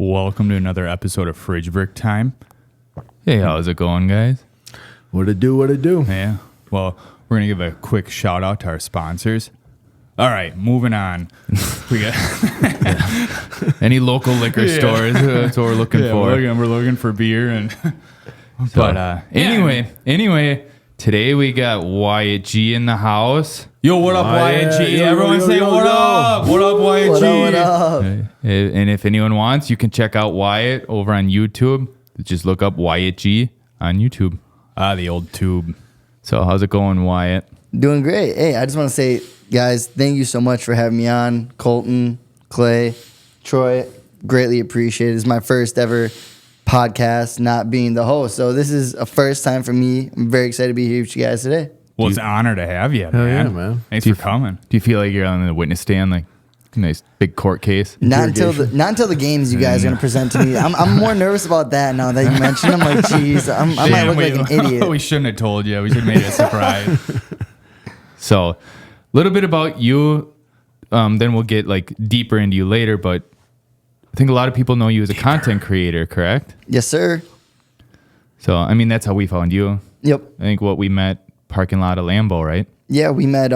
Welcome to another episode of Fridge Brick Time. Hey, how's it going, guys? What it do? Yeah. Well, we're going to give a quick shout out to our sponsors. All right, moving on. We got any local liquor stores. That's what we're looking for. We're looking for beer and but anyway, today we got Wyatt G in the house. Yo, what up, Wyatt G? Everyone say what up. What up, Wyatt G? What up? And if anyone wants, you can check out Wyatt over on YouTube. Just look up Wyatt G on YouTube. The old tube. So how's it going, Wyatt? Doing great. Hey, I just want to say, guys, thank you so much for having me on. Colton, Clay, Troy, greatly appreciate it. It's my first ever podcast, not being the host. So this is a first time for me. I'm very excited to be here with you guys today. Well, it's an honor to have you, man. Hell yeah, man. Thanks for coming. Do you feel like you're on the witness stand, like a nice big court case? Not until the games you guys are going to present to me. I'm more nervous about that now that you mentioned. I'm like, geez, I might look like an idiot. We shouldn't have told you. We should have made it a surprise. So, a little bit about you. Then we'll get like deeper into you later. But I think a lot of people know you as a content creator, correct? Yes, sir. So, I mean, that's how we found you. Yep. I think we met parking lot of Lambeau, right? Yeah, we met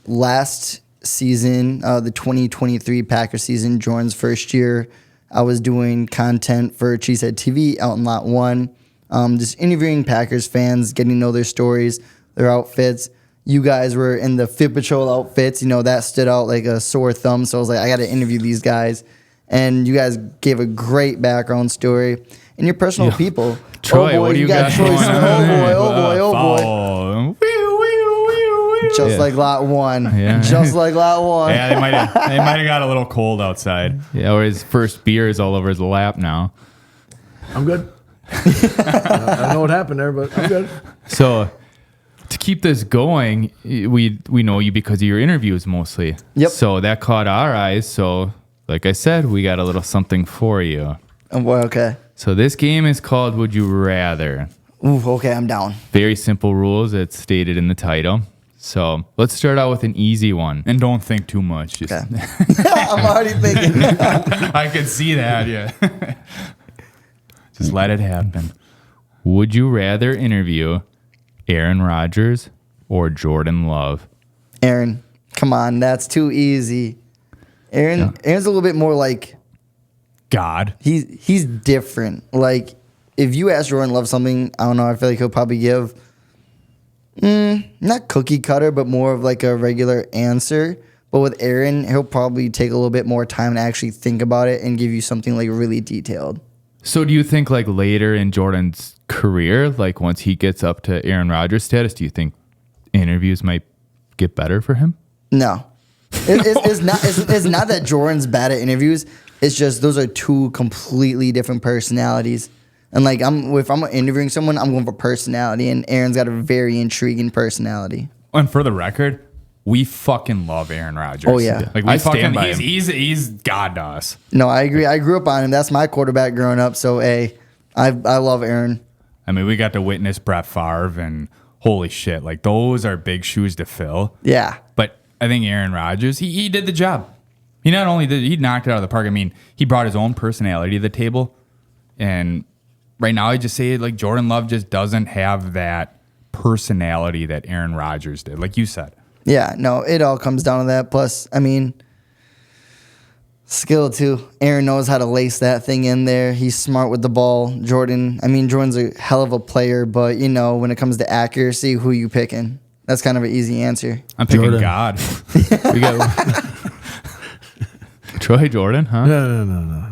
last season, the 2023 Packers season, Jordan's first year. I was doing content for Cheesehead TV out in Lot 1, just interviewing Packers fans, getting to know their stories, their outfits. You guys were in the Fit Patrol outfits. You know, that stood out like a sore thumb. So I was like, I got to interview these guys. And you guys gave a great background story. And you're personal people. Troy, what do you got Troy? Oh boy. Just like Lot 1. Yeah. Just like Lot 1. Yeah, they might have got a little cold outside. Yeah, or his first beer is all over his lap now. I'm good. I don't know what happened there, but I'm good. So, to keep this going, we know you because of your interviews mostly. Yep. So that caught our eyes. So, like I said, we got a little something for you. Oh boy, okay. So this game is called Would You Rather. Ooh, okay, I'm down. Very simple rules. It's stated in the title. So let's start out with an easy one. And don't think too much. Just Okay. I'm already thinking. I can see that, yeah. Just let it happen. Would you rather interview Aaron Rodgers or Love? Aaron, come on, that's too easy. Aaron's a little bit more like God. he's different. Like if you ask Jordan Love something, I don't know, I feel like he'll probably give not cookie cutter, but more of like a regular answer. But with Aaron, he'll probably take a little bit more time to actually think about it and give you something like really detailed. So do you think like later in Jordan's career, like once he gets up to Aaron Rodgers status, do you think interviews might get better for him? No. It's not that Jordan's bad at interviews. It's just those are two completely different personalities. And like if I'm interviewing someone, I'm going for personality, and Aaron's got a very intriguing personality. And for the record, we fucking love Aaron Rodgers. Oh yeah, like I stand by him. He's God to us. No, I agree. I grew up on him. That's my quarterback growing up. So I love Aaron. I mean, we got to witness Brett Favre, and holy shit, like those are big shoes to fill. Yeah, but I think Aaron Rodgers, he did the job. He not only he knocked it out of the park. I mean, he brought his own personality to the table, and right now I just say like Jordan Love just doesn't have that personality that Aaron Rodgers did, like you said. Yeah, no, it all comes down to that. Plus, I mean, skill too. Aaron knows how to lace that thing in there. He's smart with the ball. Jordan's a hell of a player, but you know, when it comes to accuracy, who you picking? That's kind of an easy answer. I'm picking Jordan. God. We got Troy Jordan, huh? No.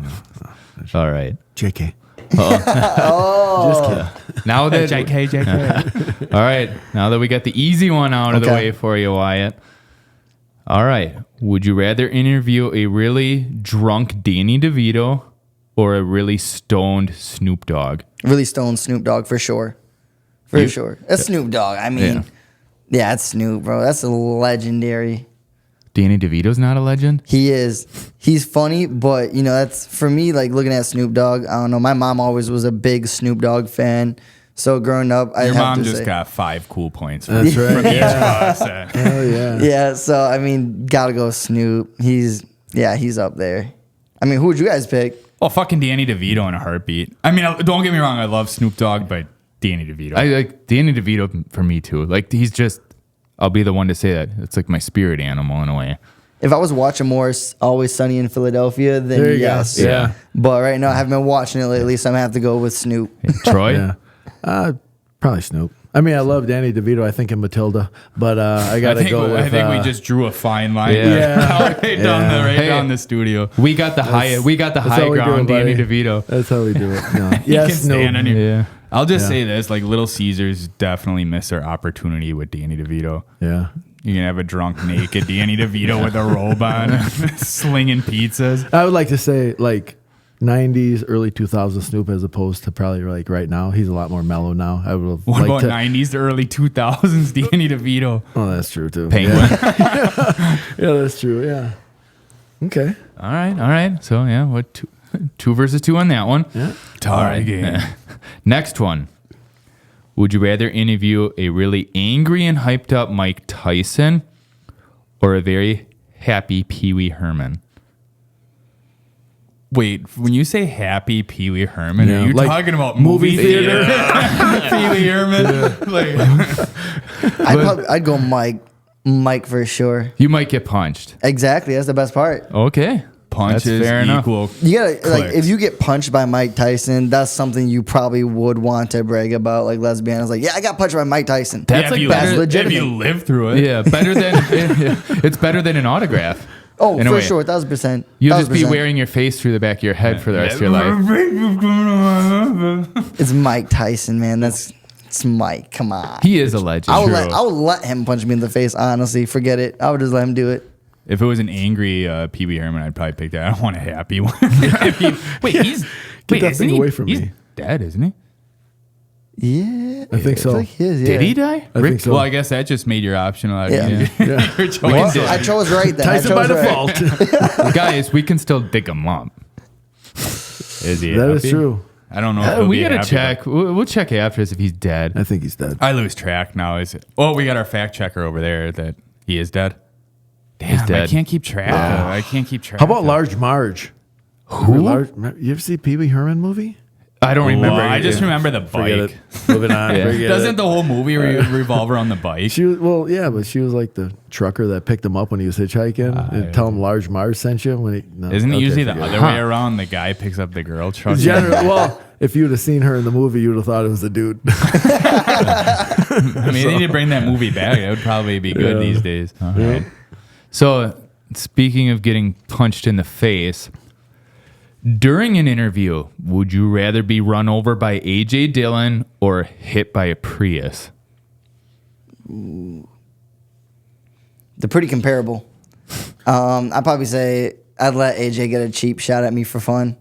All right. JK. Oh, Just kidding. Now that JK. All right. Now that we got the easy one out of the way for you, Wyatt. All right. Would you rather interview a really drunk Danny DeVito or a really stoned Snoop Dogg? Really stoned Snoop Dogg for sure. For sure. That's Snoop Dogg. I mean, yeah, it's Snoop, bro. That's a legendary. Danny DeVito's not a legend? He is. He's funny, but, you know, that's, for me, like, looking at Snoop Dogg, I don't know. My mom always was a big Snoop Dogg fan. So, growing up, I have to say. Your mom just got 5 cool points from each of us. Hell yeah. Yeah, so, I mean, gotta go Snoop. He's up there. I mean, who would you guys pick? Oh, fucking Danny DeVito in a heartbeat. I mean, don't get me wrong. I love Snoop Dogg, but Danny DeVito. I like Danny DeVito for me too. Like he's just, I'll be the one to say that. It's like my spirit animal in a way. If I was watching more Always Sunny in Philadelphia, then yes. Yeah. But right now, I haven't been watching it lately, so I'm going to have to go with Snoop. Troy? Yeah. Probably Snoop. I mean, I love Danny DeVito. I think in Matilda, but I gotta go with. I think we just drew a fine line. Yeah. Down the studio. We got the high ground, Danny DeVito. That's how we do it. No. Yes, Snoop. Yeah. I'll just say this: like Little Caesars definitely missed their opportunity with Danny DeVito. Yeah. You can have a drunk, naked Danny DeVito with a robe on, slinging pizzas. I would like to say like 90s, early 2000s Snoop as opposed to probably like right now. He's a lot more mellow now. I would have What liked about 90s to early 2000s Danny DeVito? Oh, that's true too. Penguin. Yeah, that's true. Yeah. Okay. All right. So yeah, what two versus two on that one? Yeah. Tie game. Next one. Would you rather interview a really angry and hyped up Mike Tyson or a very happy Pee Wee Herman? Wait, when you say happy Pee Wee Herman, Yeah, are you like talking about movie theater? Pee Wee Herman? I'd go Mike for sure. You might get punched. Exactly, that's the best part. Okay. Punches That's fair enough. equal. You gotta like clicks. if you get punched by Mike Tyson, that's something you probably would want to brag about. Like let's be honest, like yeah, I got punched by Mike Tyson. That's like that's better. legitimate. If you live through it. Yeah, better than it's better than an autograph. Oh, in a for way. sure, 1,000%. You'll just be 1,000%. wearing your face through the back of your head for the rest of your life. It's Mike Tyson, man. It's Mike. Come on. He is a legend. I would let him punch me in the face. Honestly, forget it. I would just let him do it. If it was an angry Pee Wee Herman, I'd probably pick that. I don't want a happy one. Wait, that thing away from he's me. dead, isn't he? Yeah, I think so. feel like he is, Did yeah. he die? I think so. Well, I guess that just made your option allowed. Yeah. Your choice. Well, I chose right then. Tyson by default. Guys, we can still dig him up. Is he That happy? is true. I don't know. If he'll We be gotta happy, check. We'll check after this if he's dead. I think he's dead. but I lose track now. Is it? Oh, we got our fact checker over there that he is dead. Damn, dead. I can't keep track. I can't keep track. How about of- Large Marge? Who? You ever see Pee Wee Herman movie? I don't remember. Well, I just remember the Forget bike. it. Moving on. Yeah. Forget Doesn't it. the whole movie revolve around the bike? She was, well, yeah, but she was like the trucker that picked him up when he was hitchhiking and tell him Large Marge sent you when he. No, Isn't it okay, usually the forget other way around? The guy picks up the girl truck. Well, if you would have seen her in the movie, you would have thought it was a dude. I mean, they need to bring that movie back. It would probably be good these days. All right. So, speaking of getting punched in the face, during an interview, would you rather be run over by AJ Dillon or hit by a Prius? They're pretty comparable. I'd probably say I'd let AJ get a cheap shot at me for fun.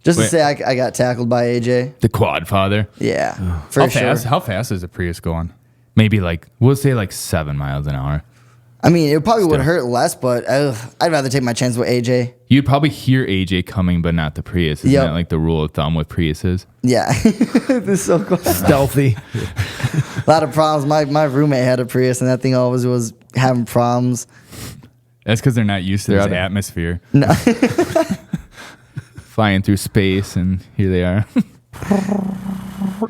Just to Wait. say I got tackled by AJ. The quad father? Yeah, for How sure. fast? How fast is a Prius going? Maybe we'll say 7 miles an hour. I mean, it probably would hurt less, but I'd rather take my chance with AJ. You'd probably hear AJ coming, but not the Prius. Isn't Yep. that like the rule of thumb with Priuses? Yeah, this is so cool. Stealthy. A lot of problems. My roommate had a Prius, and that thing always was having problems. That's because they're not used to They're this other- atmosphere. No. Flying through space, and here they are.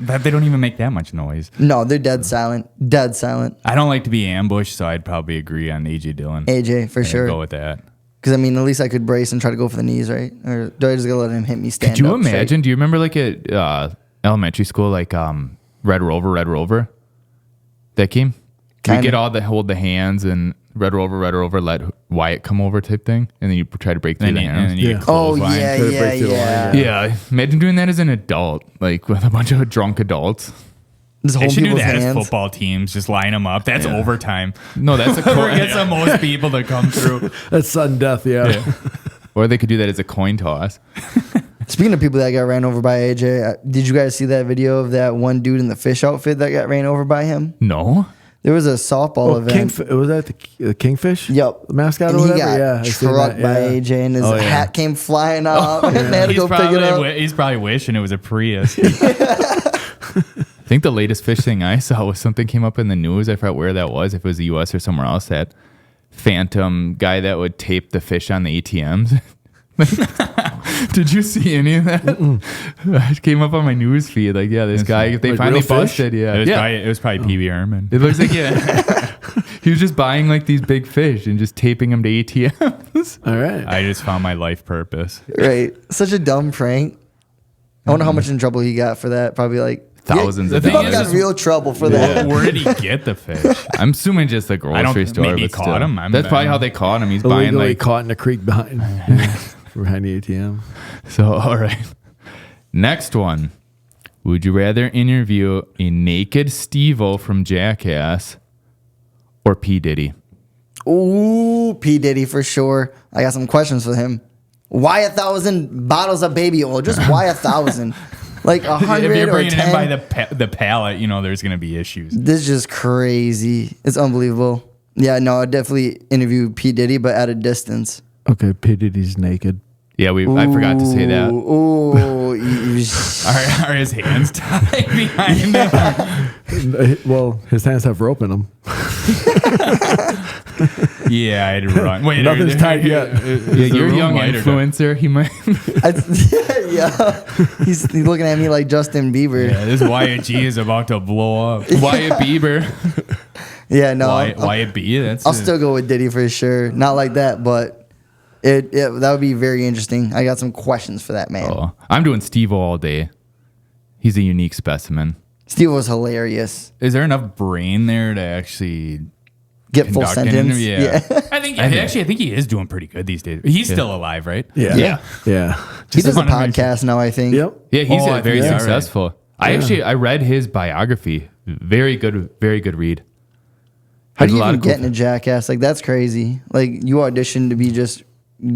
That they don't even make that much noise. No, they're dead silent. Dead silent. I don't like to be ambushed, so I'd probably agree on AJ Dillon. AJ, for I'd sure. Go with that. Because, I mean, at least I could brace and try to go for the knees, right? Or do I just gotta let him hit me stand Could you up straight? imagine? Do you remember at elementary school, Red Rover? That game? You Kinda. get hold the hands and Red Rover, let Wyatt come over type thing, and then you try to break through And the then hands. you Yeah. get Oh, clothesline. yeah, Try to yeah, break through the line, yeah. Yeah, imagine doing that as an adult, with a bunch of drunk adults. Just They hold should do people's that as hands. football teams. Just line them up. That's overtime. No, that's a Whoever coin. gets the most people to come through. That's sudden death, yeah. Or they could do that as a coin toss. Speaking of people that got ran over by AJ, did you guys see that video of that one dude in the fish outfit that got ran over by him? No. There was a softball event. Was that the Kingfish? Yep. The mascot And or he whatever? got Yeah. I seen trucked that, by yeah. AJ, and his Oh, yeah. hat came flying off. And they had to He's go pick it up. he's probably wishing it was a Prius. I think the latest fish thing I saw was something came up in the news. I forgot where that was, if it was the U.S. or somewhere else. That phantom guy that would tape the fish on the ATMs. Did you see any of that? It came up on my news feed. Like, yeah, this guy, they like finally real fish? busted. Yeah. It was probably Pee Wee Herman. It looks like, he was just buying like these big fish and just taping them to ATMs. All right. I just found my life purpose. Right. Such a dumb prank. I wonder how much in trouble he got for that. Probably like Thousands Yeah, of he probably dollars. got real trouble for that. Where did he get the fish? I'm assuming just the grocery store. maybe he but caught still. him. That's probably how they caught him. He's buying Illegally like. caught in the creek behind the ATM. So, all right. Next one. Would you rather interview a naked Steve-O from Jackass or P. Diddy? Ooh, P. Diddy for sure. I got some questions for him. Why 1,000 bottles of baby oil? Just why 1,000? Like If 100 you're or bringing it in 10? by the pallet, there's going to be issues. This is just crazy. It's unbelievable. Yeah, no, I'd definitely interview P. Diddy, but at a distance. Okay, P. Diddy's naked. Yeah, I forgot to say that. Ooh, Are his hands tied behind him? Well, his hands have rope in them. Yeah, I'd run. Wait, Nothing's tied yet. Yeah, you're a young influencer. He might. yeah. He's looking at me like Justin Bieber. Yeah, this Wyatt G is about to blow up. Wyatt Bieber. Yeah, no. Wyatt B. I'll still go with Diddy for sure. Not like that, but that would be very interesting. I got some questions for that man. Oh, I'm doing Steve-O all day. He's a unique specimen. Steve was hilarious. Is there enough brain there to actually Get full conduct an sentence. interview? Yeah. I think he is doing pretty good these days. He's still alive, right? Yeah. He does a wanna make podcast now, I think. Yep. Yeah, he's Oh, I very think- successful. I read his biography. Very good read. How do you There's a lot even of cool get in a Jackass? Like, that's crazy. Like, you audition to be just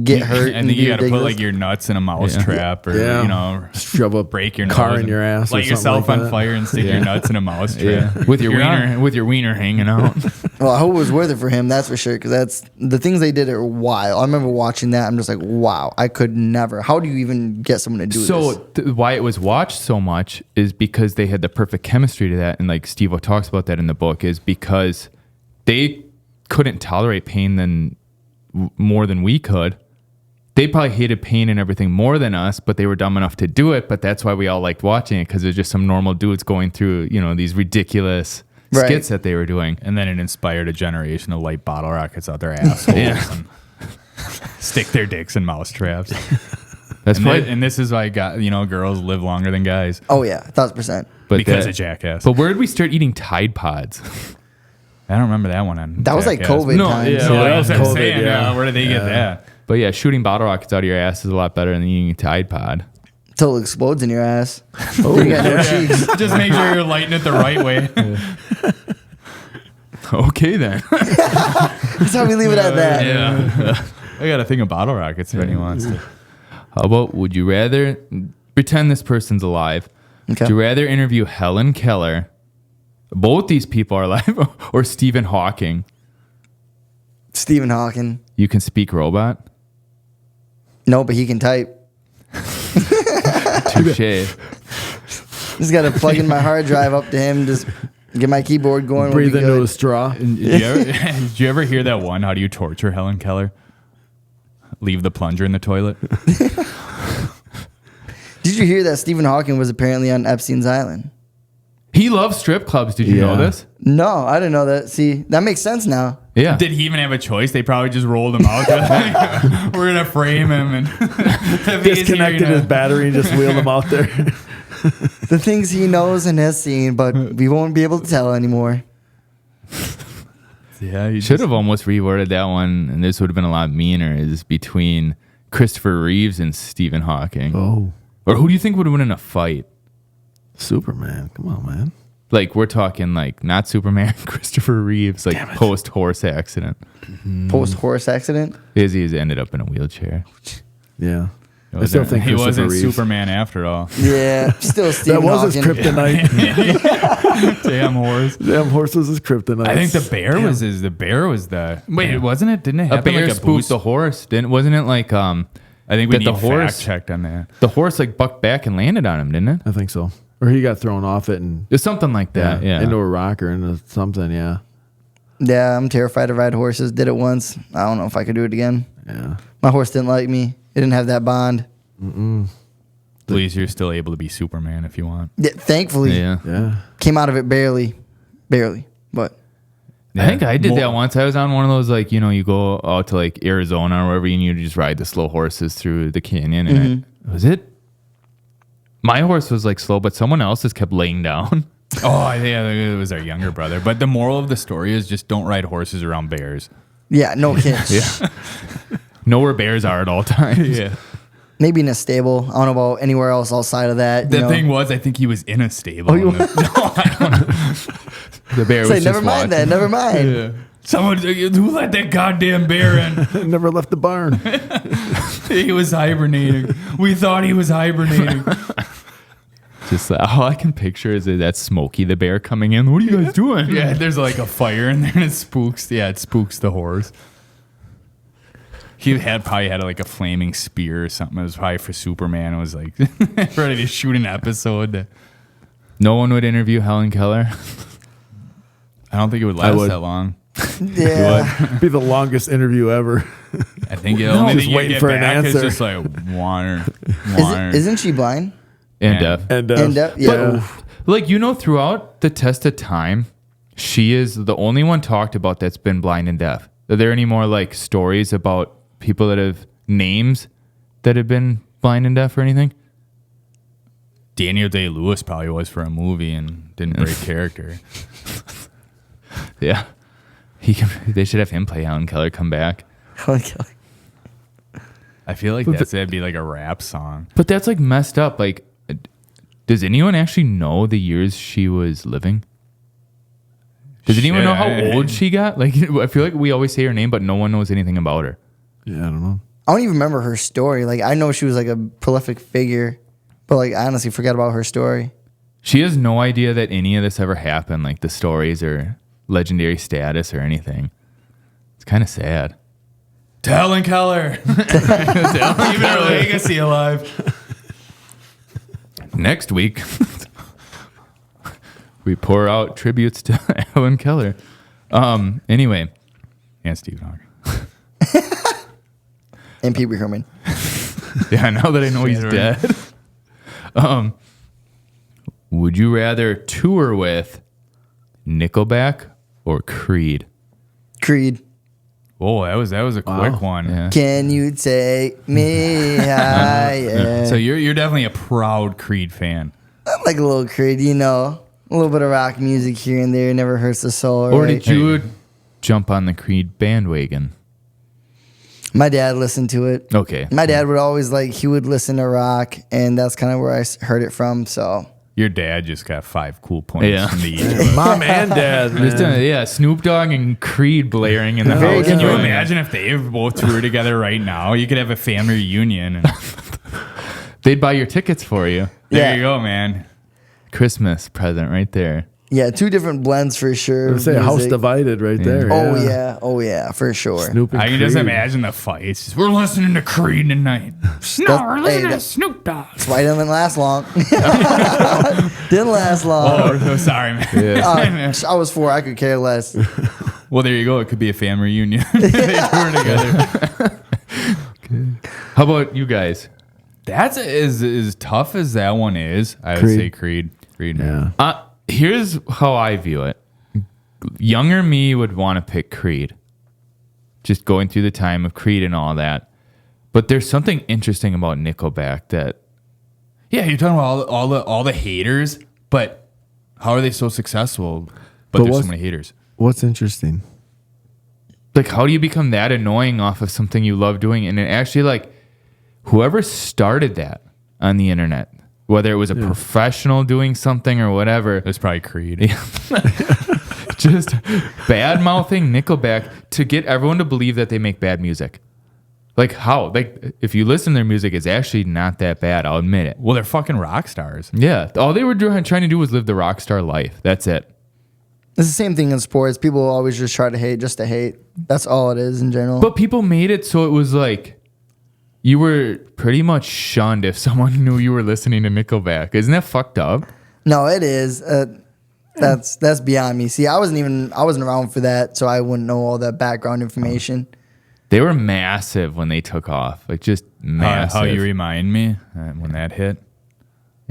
get hurt. I think you got to put ridiculous. like your nuts in a mouse trap, or shove a break your car nose in your ass, or light something yourself like on that. fire, and stick your nuts in a mouse trap. with your You're wiener hanging out. Well, I hope it was worth it for him, that's for sure, because that's the things they did are wild. I remember watching that. I'm just like, wow, I could never. How do you even get someone to do So this? why it was watched so much is because they had the perfect chemistry to that, and like Steve-O talks about that in the book, is because they couldn't tolerate pain more than we could. They probably hated pain and everything more than us, but they were dumb enough to do it. But that's why we all liked watching it, because there's just some normal dudes going through, these ridiculous skits that they were doing. And then it inspired a generation of light bottle rockets out their assholes and stick their dicks in mouse traps. That's right. And this is why girls live longer than guys Oh, yeah, 1,000%. because of Jackass. But where did we start eating Tide Pods? I don't remember that one on That was like Jackass. COVID No, times. yeah. So that I was was COVID, saying, yeah. where did they get that? But yeah, shooting bottle rockets out of your ass is a lot better than eating a Tide Pod. Until it explodes in your ass. You got no cheeks. Just make sure you're lighting it the right way. Okay then. That's how we leave it at that. Yeah. I got a thing of bottle rockets if anyone wants to. How about, would you rather pretend this person's alive? Okay. Would you rather interview Helen Keller? Both these people are alive, or Stephen Hawking? Stephen Hawking. You can speak robot. No, but he can type. Touche. Just got to plug in my hard drive up to him. Just get my keyboard going. Breathe we'll be into good. a straw. Did you ever hear that one? How do you torture Helen Keller? Leave the plunger in the toilet. Did you hear that Stephen Hawking was apparently on Epstein's Island? He loves strip clubs. Did you know Yeah. this? No, I didn't know that. See, that makes sense now. Yeah. Did he even have a choice? They probably just rolled him out. We're gonna frame him and Disconnected his battery and just wheeled him out there. The things he knows and has seen, but we won't be able to tell anymore. Yeah, you Should have almost reworded that one, and this would have been a lot meaner, is between Christopher Reeves and Stephen Hawking. Oh, Or who do you think would win in a fight? Superman. Come on, man. Like, we're talking, like, not Superman, Christopher Reeves, like, post-horse accident. Post horse accident. He's ended up in a wheelchair. Yeah. I still think he Christopher wasn't Reeves. Superman after all. Yeah, still Stephen That was his Hawking. kryptonite. Damn horse. Damn horse was his kryptonite. I think the bear was the wait, wasn't it? Didn't it A happen bear like a spooked boost? the horse. Wasn't it like, I think we that need the horse- fact checked on that. the horse, like, bucked back and landed on him, didn't it? I think so. Or he got thrown off it and It's something like that, yeah. into a rock or into something. Yeah. Yeah, I'm terrified to ride horses. Did it once. I don't know if I could do it again. Yeah. My horse didn't like me. It didn't have that bond. At least you're still able to be Superman if you want. Yeah, thankfully, Yeah. came out of it barely, but. I think I did that once. I was on one of those, like, you go out to like Arizona or wherever and you just ride the slow horses through the canyon. And was it? My horse was like slow, but someone else's kept laying down. Oh, yeah, it was our younger brother. But the moral of the story is just don't ride horses around bears. Yeah, no kids. Know where bears are at all times. Yeah. Maybe in a stable. I don't know about anywhere else outside of that. The thing was, I think he was in a stable. The bear was Say, just never mind watching. that. Never mind. Yeah. Someone, who let that goddamn bear in? Never left the barn. He was hibernating. We thought he was hibernating. Just all I can picture is that Smokey the bear coming in. What are you guys doing? Yeah, there's like a fire in there and it spooks. Yeah, it spooks the horse. He probably had like a flaming spear or something. It was probably for Superman. It was like ready to shoot an episode. No one would interview Helen Keller. I don't think it would last that long. Yeah. Be the longest interview ever. I think the only just thing you waiting get for an back is answer. just like water. Isn't she blind? And Yeah. deaf. And Yeah. Like, throughout the test of time, she is the only one talked about that's been blind and deaf. Are there any more like stories about people that have names that have been blind and deaf or anything? Daniel Day-Lewis probably was for a movie and didn't break character. Yeah. They should have him play Helen Keller, come back. I feel like that'd be like a rap song. But that's like messed up. Like, does anyone actually know the years she was living? Does anyone know how old she got? Like, I feel like we always say her name, but no one knows anything about her. Yeah, I don't know. I don't even remember her story. Like, I know she was like a prolific figure, but like, I honestly forgot about her story. She has no idea that any of this ever happened, like the stories or legendary status or anything. It's kind of sad. To Helen Keller. Keep her legacy alive. Next week, we pour out tributes to Helen Keller. Anyway. And Stephen Hawking. And Pee Wee Herman. Yeah, now that I know he's dead. Would you rather tour with Nickelback or Creed? Creed. Oh, that was a quick one. Yeah. Can you take me higher? So you're definitely a proud Creed fan. I like a little Creed, a little bit of rock music here and there never hurts the soul. Or right? did you jump on the Creed bandwagon? My dad listened to it. Okay. My dad would always he would listen to rock, and that's kind of where I heard it from. So Your dad just got 5 cool points Yeah. from the each. Mom and dad, man. Snoop Dogg and Creed blaring in the Very house. Can you different. imagine if they both toured together right now? You could have a family reunion. And They'd buy your tickets for you. there Yeah. you go, man. Christmas present right there. yeah, 2 different blends for sure. I would say a house music. divided right there. Oh yeah, for sure. Snoop and I can just Creed. imagine the fights. Just, we're listening to Creed tonight. No, we're listening to Snoop Dogg. That's why it didn't last long. Didn't last long. Oh, so sorry, man. I was 4. I could care less. Well, there you go. It could be a family reunion. They tour together. How about you guys? That's as tough as that one is. I would Creed. say Creed. Creed. Yeah. Here's how I view it. Younger me would want to pick Creed. Just going through the time of Creed and all that. But there's something interesting about Nickelback that Yeah, you're talking about all the haters, but how are they so successful? But there's so many haters. What's interesting? like, how do you become that annoying off of something you love doing? And it actually, like, whoever started that on the internet, whether it was a professional doing something or whatever, It's probably Creed. just bad mouthing Nickelback to get everyone to believe that they make bad music. Like, how? Like, if you listen to their music, it's actually not that bad. I'll admit it. Well, they're fucking rock stars. Yeah. All they were trying to do was live the rock star life. That's it. It's the same thing in sports. People always just try to hate just to hate. That's all it is in general. But people made it so it was like you were pretty much shunned if someone knew you were listening to Nickelback. Isn't that fucked up? No, it is. That's beyond me. See, I wasn't around for that, so I wouldn't know all that background information. They were massive when they took off. Like just massive. How you remind me when that hit.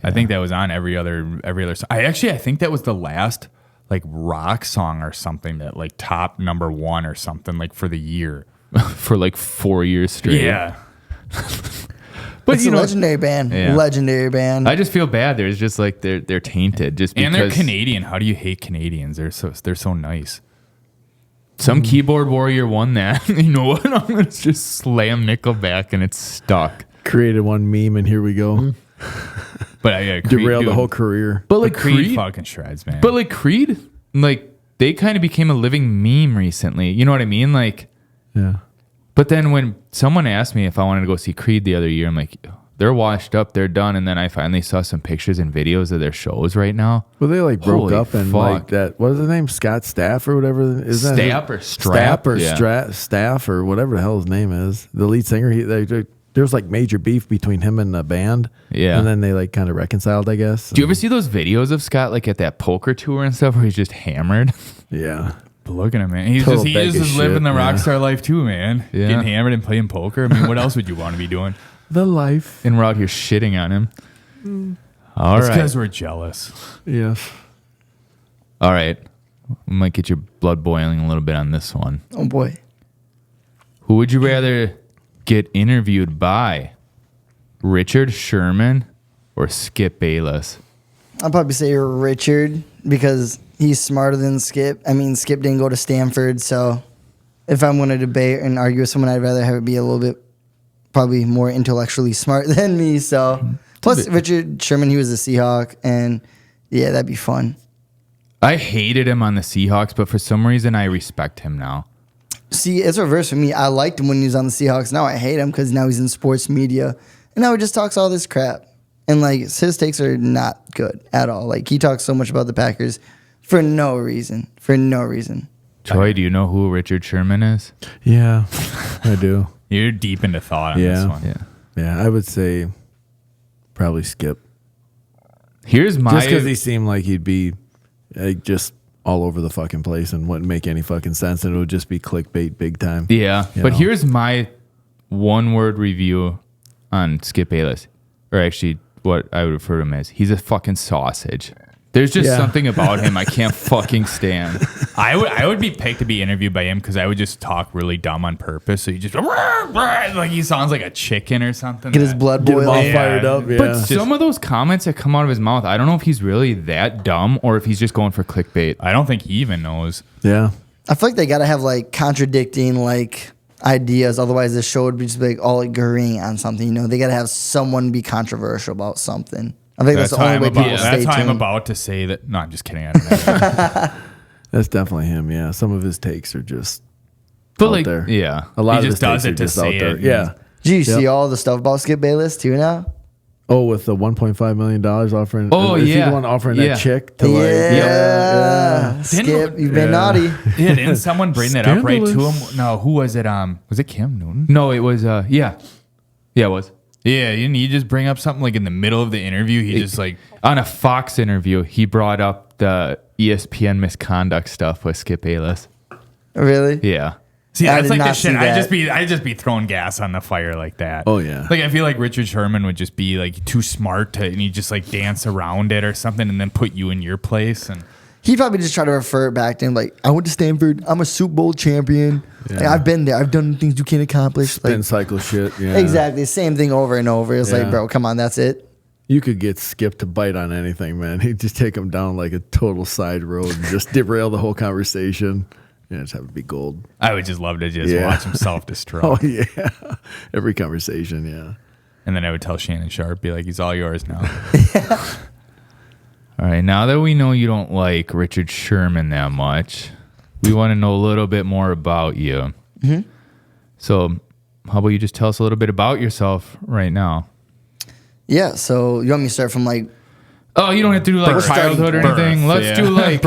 I think that was on every other song. I think that was the last like rock song or something that like top number 1 or something like for the year. For like 4 years straight. Yeah. But it's a legendary band. Yeah. Legendary band. I just feel bad. There's just like they're tainted just because. And they're Canadian. How do you hate Canadians? They're so nice. Some keyboard warrior won that. You know what? I'm gonna just slam Nickelback and it's stuck. Created one meme and here we go. But I Derailed the whole career. But like Creed fucking shreds, man. But like Creed, like they kind of became a living meme recently. You know what I mean? Like, Yeah. but then when someone asked me if I wanted to go see Creed the other year, I'm like, they're washed up, they're done. And then I finally saw some pictures and videos of their shows right now. Well, they like broke Holy up and fuck. like that. What is his name? Scott Staff or whatever. Is that Stapp or Strap? Stapp or Yeah. Staff or whatever the hell his name is. The lead singer. There was like major beef between him and the band. Yeah. And then they like kind of reconciled, I guess. Do you ever see those videos of Scott like at that poker tour and stuff where he's just hammered? Yeah. But look at him, man. He's Total just bag of living shit, the rock yeah. star life too, man. Yeah. Getting hammered and playing poker. I mean, what else would you want to be doing? The life. And we're out here shitting on him. All It's right. because we're jealous. Yes. All right. We might get your blood boiling a little bit on this one. Oh boy. Who would you rather get interviewed by? Richard Sherman or Skip Bayless? I'll probably say Richard because he's smarter than Skip. I mean, Skip didn't go to Stanford, so if I'm going to debate and argue with someone, I'd rather have it be a little bit probably more intellectually smart than me. So plus Richard Sherman, he was a Seahawk, and yeah, that'd be fun. I hated him on the Seahawks, but for some reason I respect him now. See, it's reverse for me. I liked him when he was on the Seahawks. Now I hate him because now he's in sports media, and now he just talks all this crap. And like his takes are not good at all. Like he talks so much about the Packers for no reason. For no reason. Troy, do you know who Richard Sherman is? Yeah, I do. You're deep into thought on this Yeah. one. Yeah. Yeah, I would say probably Skip. Here's my Just because he seemed like he'd be just all over the fucking place and wouldn't make any fucking sense, and it would just be clickbait big time. Yeah, You but know. here's my one-word review on Skip Bayless, or actually what I would refer to him as. He's a fucking sausage. There's just Yeah. something about him I can't fucking stand. I would be picked to be interviewed by him because I would just talk really dumb on purpose. So you just like he sounds like a chicken or something. Get his blood Get him all boiling. fired up. Yeah. But some of those comments that come out of his mouth, I don't know if he's really that dumb or if he's just going for clickbait. I don't think he even knows. Yeah. I feel like they gotta have like contradicting like ideas, otherwise the show would be just like all agreeing on something. You know, they gotta have someone be controversial about something. I think that's the only way people stay That's how I'm tuned. about to say that. No, I'm just kidding. I don't know. That's definitely him. Yeah. Some of his takes are just But out like, there. yeah. A lot He of just his does takes it are to just say out there. it. Yeah. Do you see Yep. all the stuff about Skip Bayless too now? Oh, with the $1.5 million offering. Oh, is he yeah. the one offering Yeah. that chick to like? Yeah. Skip, Didn't- you've been Yeah. naughty. Yeah, didn't someone bring that up right to Scandalous. him? No, who was it? Was it Kim Newton? No, it was, yeah, it was. Yeah, didn't he just bring up something like in the middle of the interview? He just like, On a Fox interview, he brought up the ESPN misconduct stuff with Skip Bayless. Really? Yeah. see, I that's did like the not shit. see that. I'd just be throwing gas on the fire like that. Oh, yeah. Like I feel like Richard Sherman would just be like too smart to, and he'd just like dance around it or something, and then put you in your place. And He'd probably just try to refer it back to him like, I went to Stanford. I'm a Super Bowl champion. Like, Yeah. I've been there. I've done things you can't accomplish. Spin Like, cycle shit. Yeah. exactly. Same thing over and over. It's like, Yeah. bro, come on. That's it. You could get Skip to bite on anything, man. He'd just take him down like a total side road and just derail the whole conversation. Yeah, just have it be gold. I would just love to just Yeah. watch him self-destruct. Oh, yeah. Every conversation, yeah. And then I would tell Shannon Sharp, be like, he's all yours now. All right, now that we know you don't like Richard Sherman that much, we want to know a little bit more about you. Mm-hmm. So, how about you just tell us a little bit about yourself right now? Yeah. So you want me to start from like Oh, you don't have to do like Birth. childhood or Birth, anything. Let's yeah. do like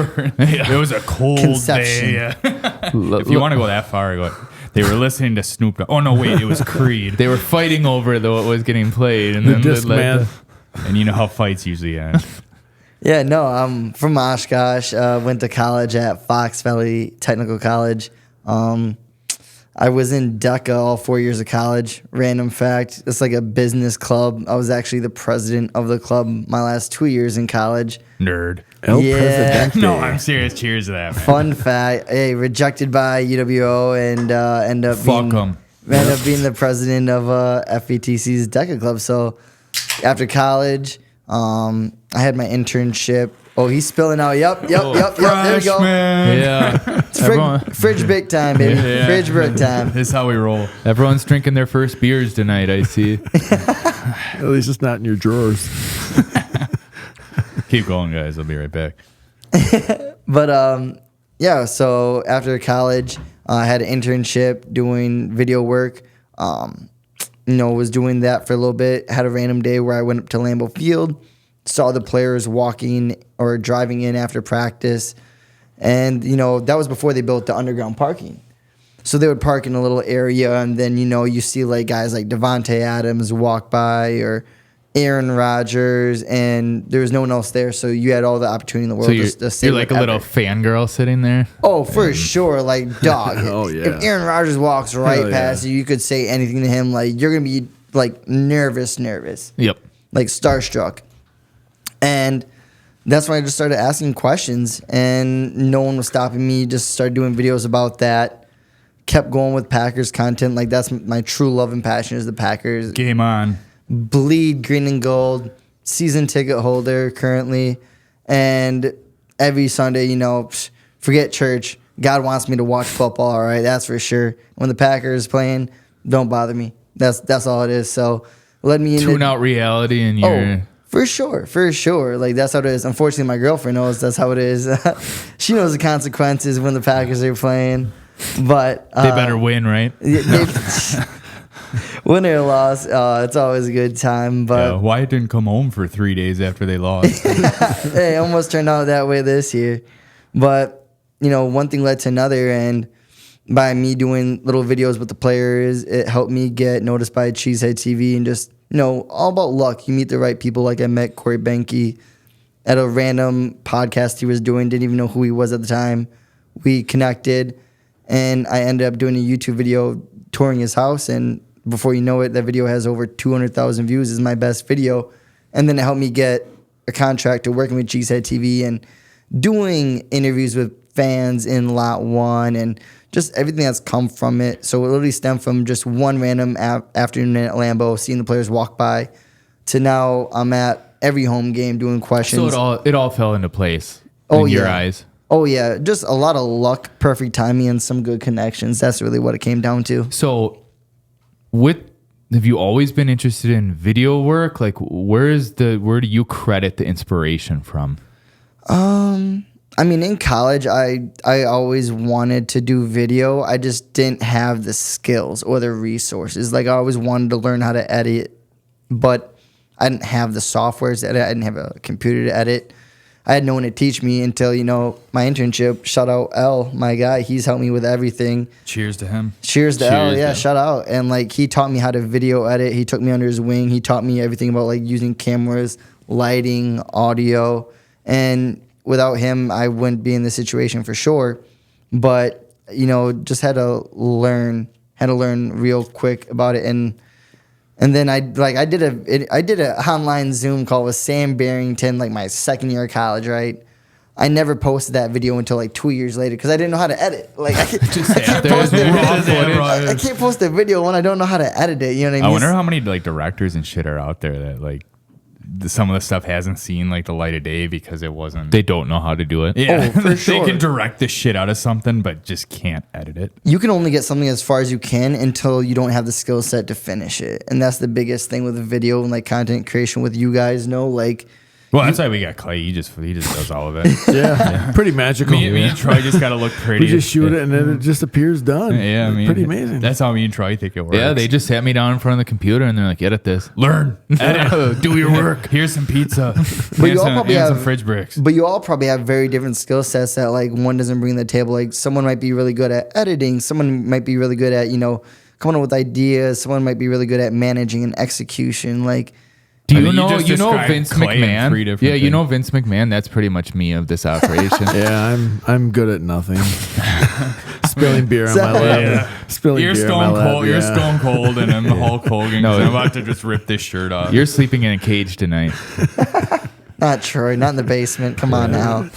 It was a cold Conception. day. Yeah. If you want to go that far, go. They were listening to Snoop Dogg. Oh, no, wait. It was Creed. they were fighting over it, though it was getting played, and The then disc man. And you know how fights usually end. Yeah, no, I'm from Oshkosh. Went to college at Fox Valley Technical College. I was in DECA all 4 years of college. Random fact. It's like a business club. I was actually the president of the club my last 2 years in college. Nerd. El Yeah. Presidente. No, I'm serious. Cheers to that, man. Fun fact. Hey, rejected by UWO and end up Fuck 'em. being the president of FETC's DECA club. So after college, I had my internship. Oh, he's spilling out. Yep. There we go. Freshman. Yeah. It's fridge brick time, baby. Yeah. Fridge brick time. This is how we roll. Everyone's drinking their first beers tonight, I see. At least it's not in your drawers. Keep going, guys. I'll be right back. But yeah, so after college, I had an internship doing video work. Was doing that for a little bit. Had a random day where I went up to Lambeau Field, saw the players walking or driving in after practice. And, that was before they built the underground parking. So they would park in a little area, and then, you see like guys like Devontae Adams walk by or Aaron Rodgers, and there was no one else there. So you had all the opportunity in the world So to say you're like a little fangirl sitting there? Oh, for sure. Like, dog. Oh, yeah. If Aaron Rodgers walks right Hell yeah. past you, you could say anything to him. Like, you're going to be, like, nervous. Yep. Like, starstruck. And that's when I just started asking questions, and no one was stopping me. Just started doing videos about that. Kept going with Packers content. Like, that's my true love and passion is the Packers. Game on. Bleed green and gold, season ticket holder currently, and every Sunday, forget church. God wants me to watch football, all right, that's for sure. When the Packers playing, don't bother me. That's all it is. So let me Tune out reality and you're... For sure. Like, that's how it is. Unfortunately, my girlfriend knows that's how it is. She knows the consequences when the Packers are playing, but They better win, right? Win or loss, it's always a good time. But Wyatt didn't come home for 3 days after they lost. hey, it almost turned out that way this year. But, one thing led to another, and by me doing little videos with the players, it helped me get noticed by Cheesehead TV and just, all about luck. You meet the right people. Like I met Corey Benke at a random podcast he was doing, didn't even know who he was at the time. We connected, and I ended up doing a YouTube video touring his house, and before you know it, that video has over 200,000 views. Is my best video. And then it helped me get a contract to working with Cheesehead TV and doing interviews with fans in Lot 1 and just everything that's come from it. So it literally stemmed from just one random afternoon at Lambeau, seeing the players walk by, to now I'm at every home game doing questions. So it all fell into place in your eyes. Oh, yeah. Just a lot of luck, perfect timing, and some good connections. That's really what it came down to. So have you always been interested in video work? Like, where do you credit the inspiration from? In college, I always wanted to do video. I just didn't have the skills or the resources. Like, I always wanted to learn how to edit, but I didn't have the softwares to edit. I didn't have a computer to edit. I had no one to teach me until, my internship. Shout out L, my guy. He's helped me with everything. Cheers to him. Cheers to L. Yeah, shout out. And, he taught me how to video edit. He took me under his wing. He taught me everything about, using cameras, lighting, audio. And without him, I wouldn't be in this situation for sure. But, just had to learn real quick about it. And then I did a online Zoom call with Sam Barrington, my second year of college, right? I never posted that video until 2 years later because I didn't know how to edit. I can't post a video when I don't know how to edit it. You know what I mean? I wonder how many directors and shit are out there that some of the stuff hasn't seen the light of day because it wasn't. They don't know how to do it. Yeah, for they sure. can direct the shit out of something, but just can't edit it. You can only get something as far as you can until you don't have the skill set to finish it, and that's the biggest thing with video and content creation. With you guys, Well, that's why we got Clay. He just does all of it. Yeah. Pretty magical. Me and Troy just gotta look pretty. We just shoot it and then it just appears done. Yeah, pretty amazing. That's how me and Troy think it works. Yeah, they just sat me down in front of the computer and they're like, edit this. learn, edit, do your work. Here's some pizza. But you all and probably some have fridge bricks. But you all probably have very different skill sets that one doesn't bring to the table. Someone might be really good at editing. Someone might be really good at coming up with ideas. Someone might be really good at managing and execution. Do I you think know just described Vince Clay in McMahon? 3 different Yeah, you things. know Vince McMahon. That's pretty much me of this operation. Yeah, I'm good at nothing. Spilling beer on my lap. Yeah. Spilling You're beer Stone on my lap. Cold. You're yeah. Stone Cold, and I'm Hulk Hogan. No. I'm about to just rip this shirt off. You're sleeping in a cage tonight. Not Troy, not in the basement. Come on now.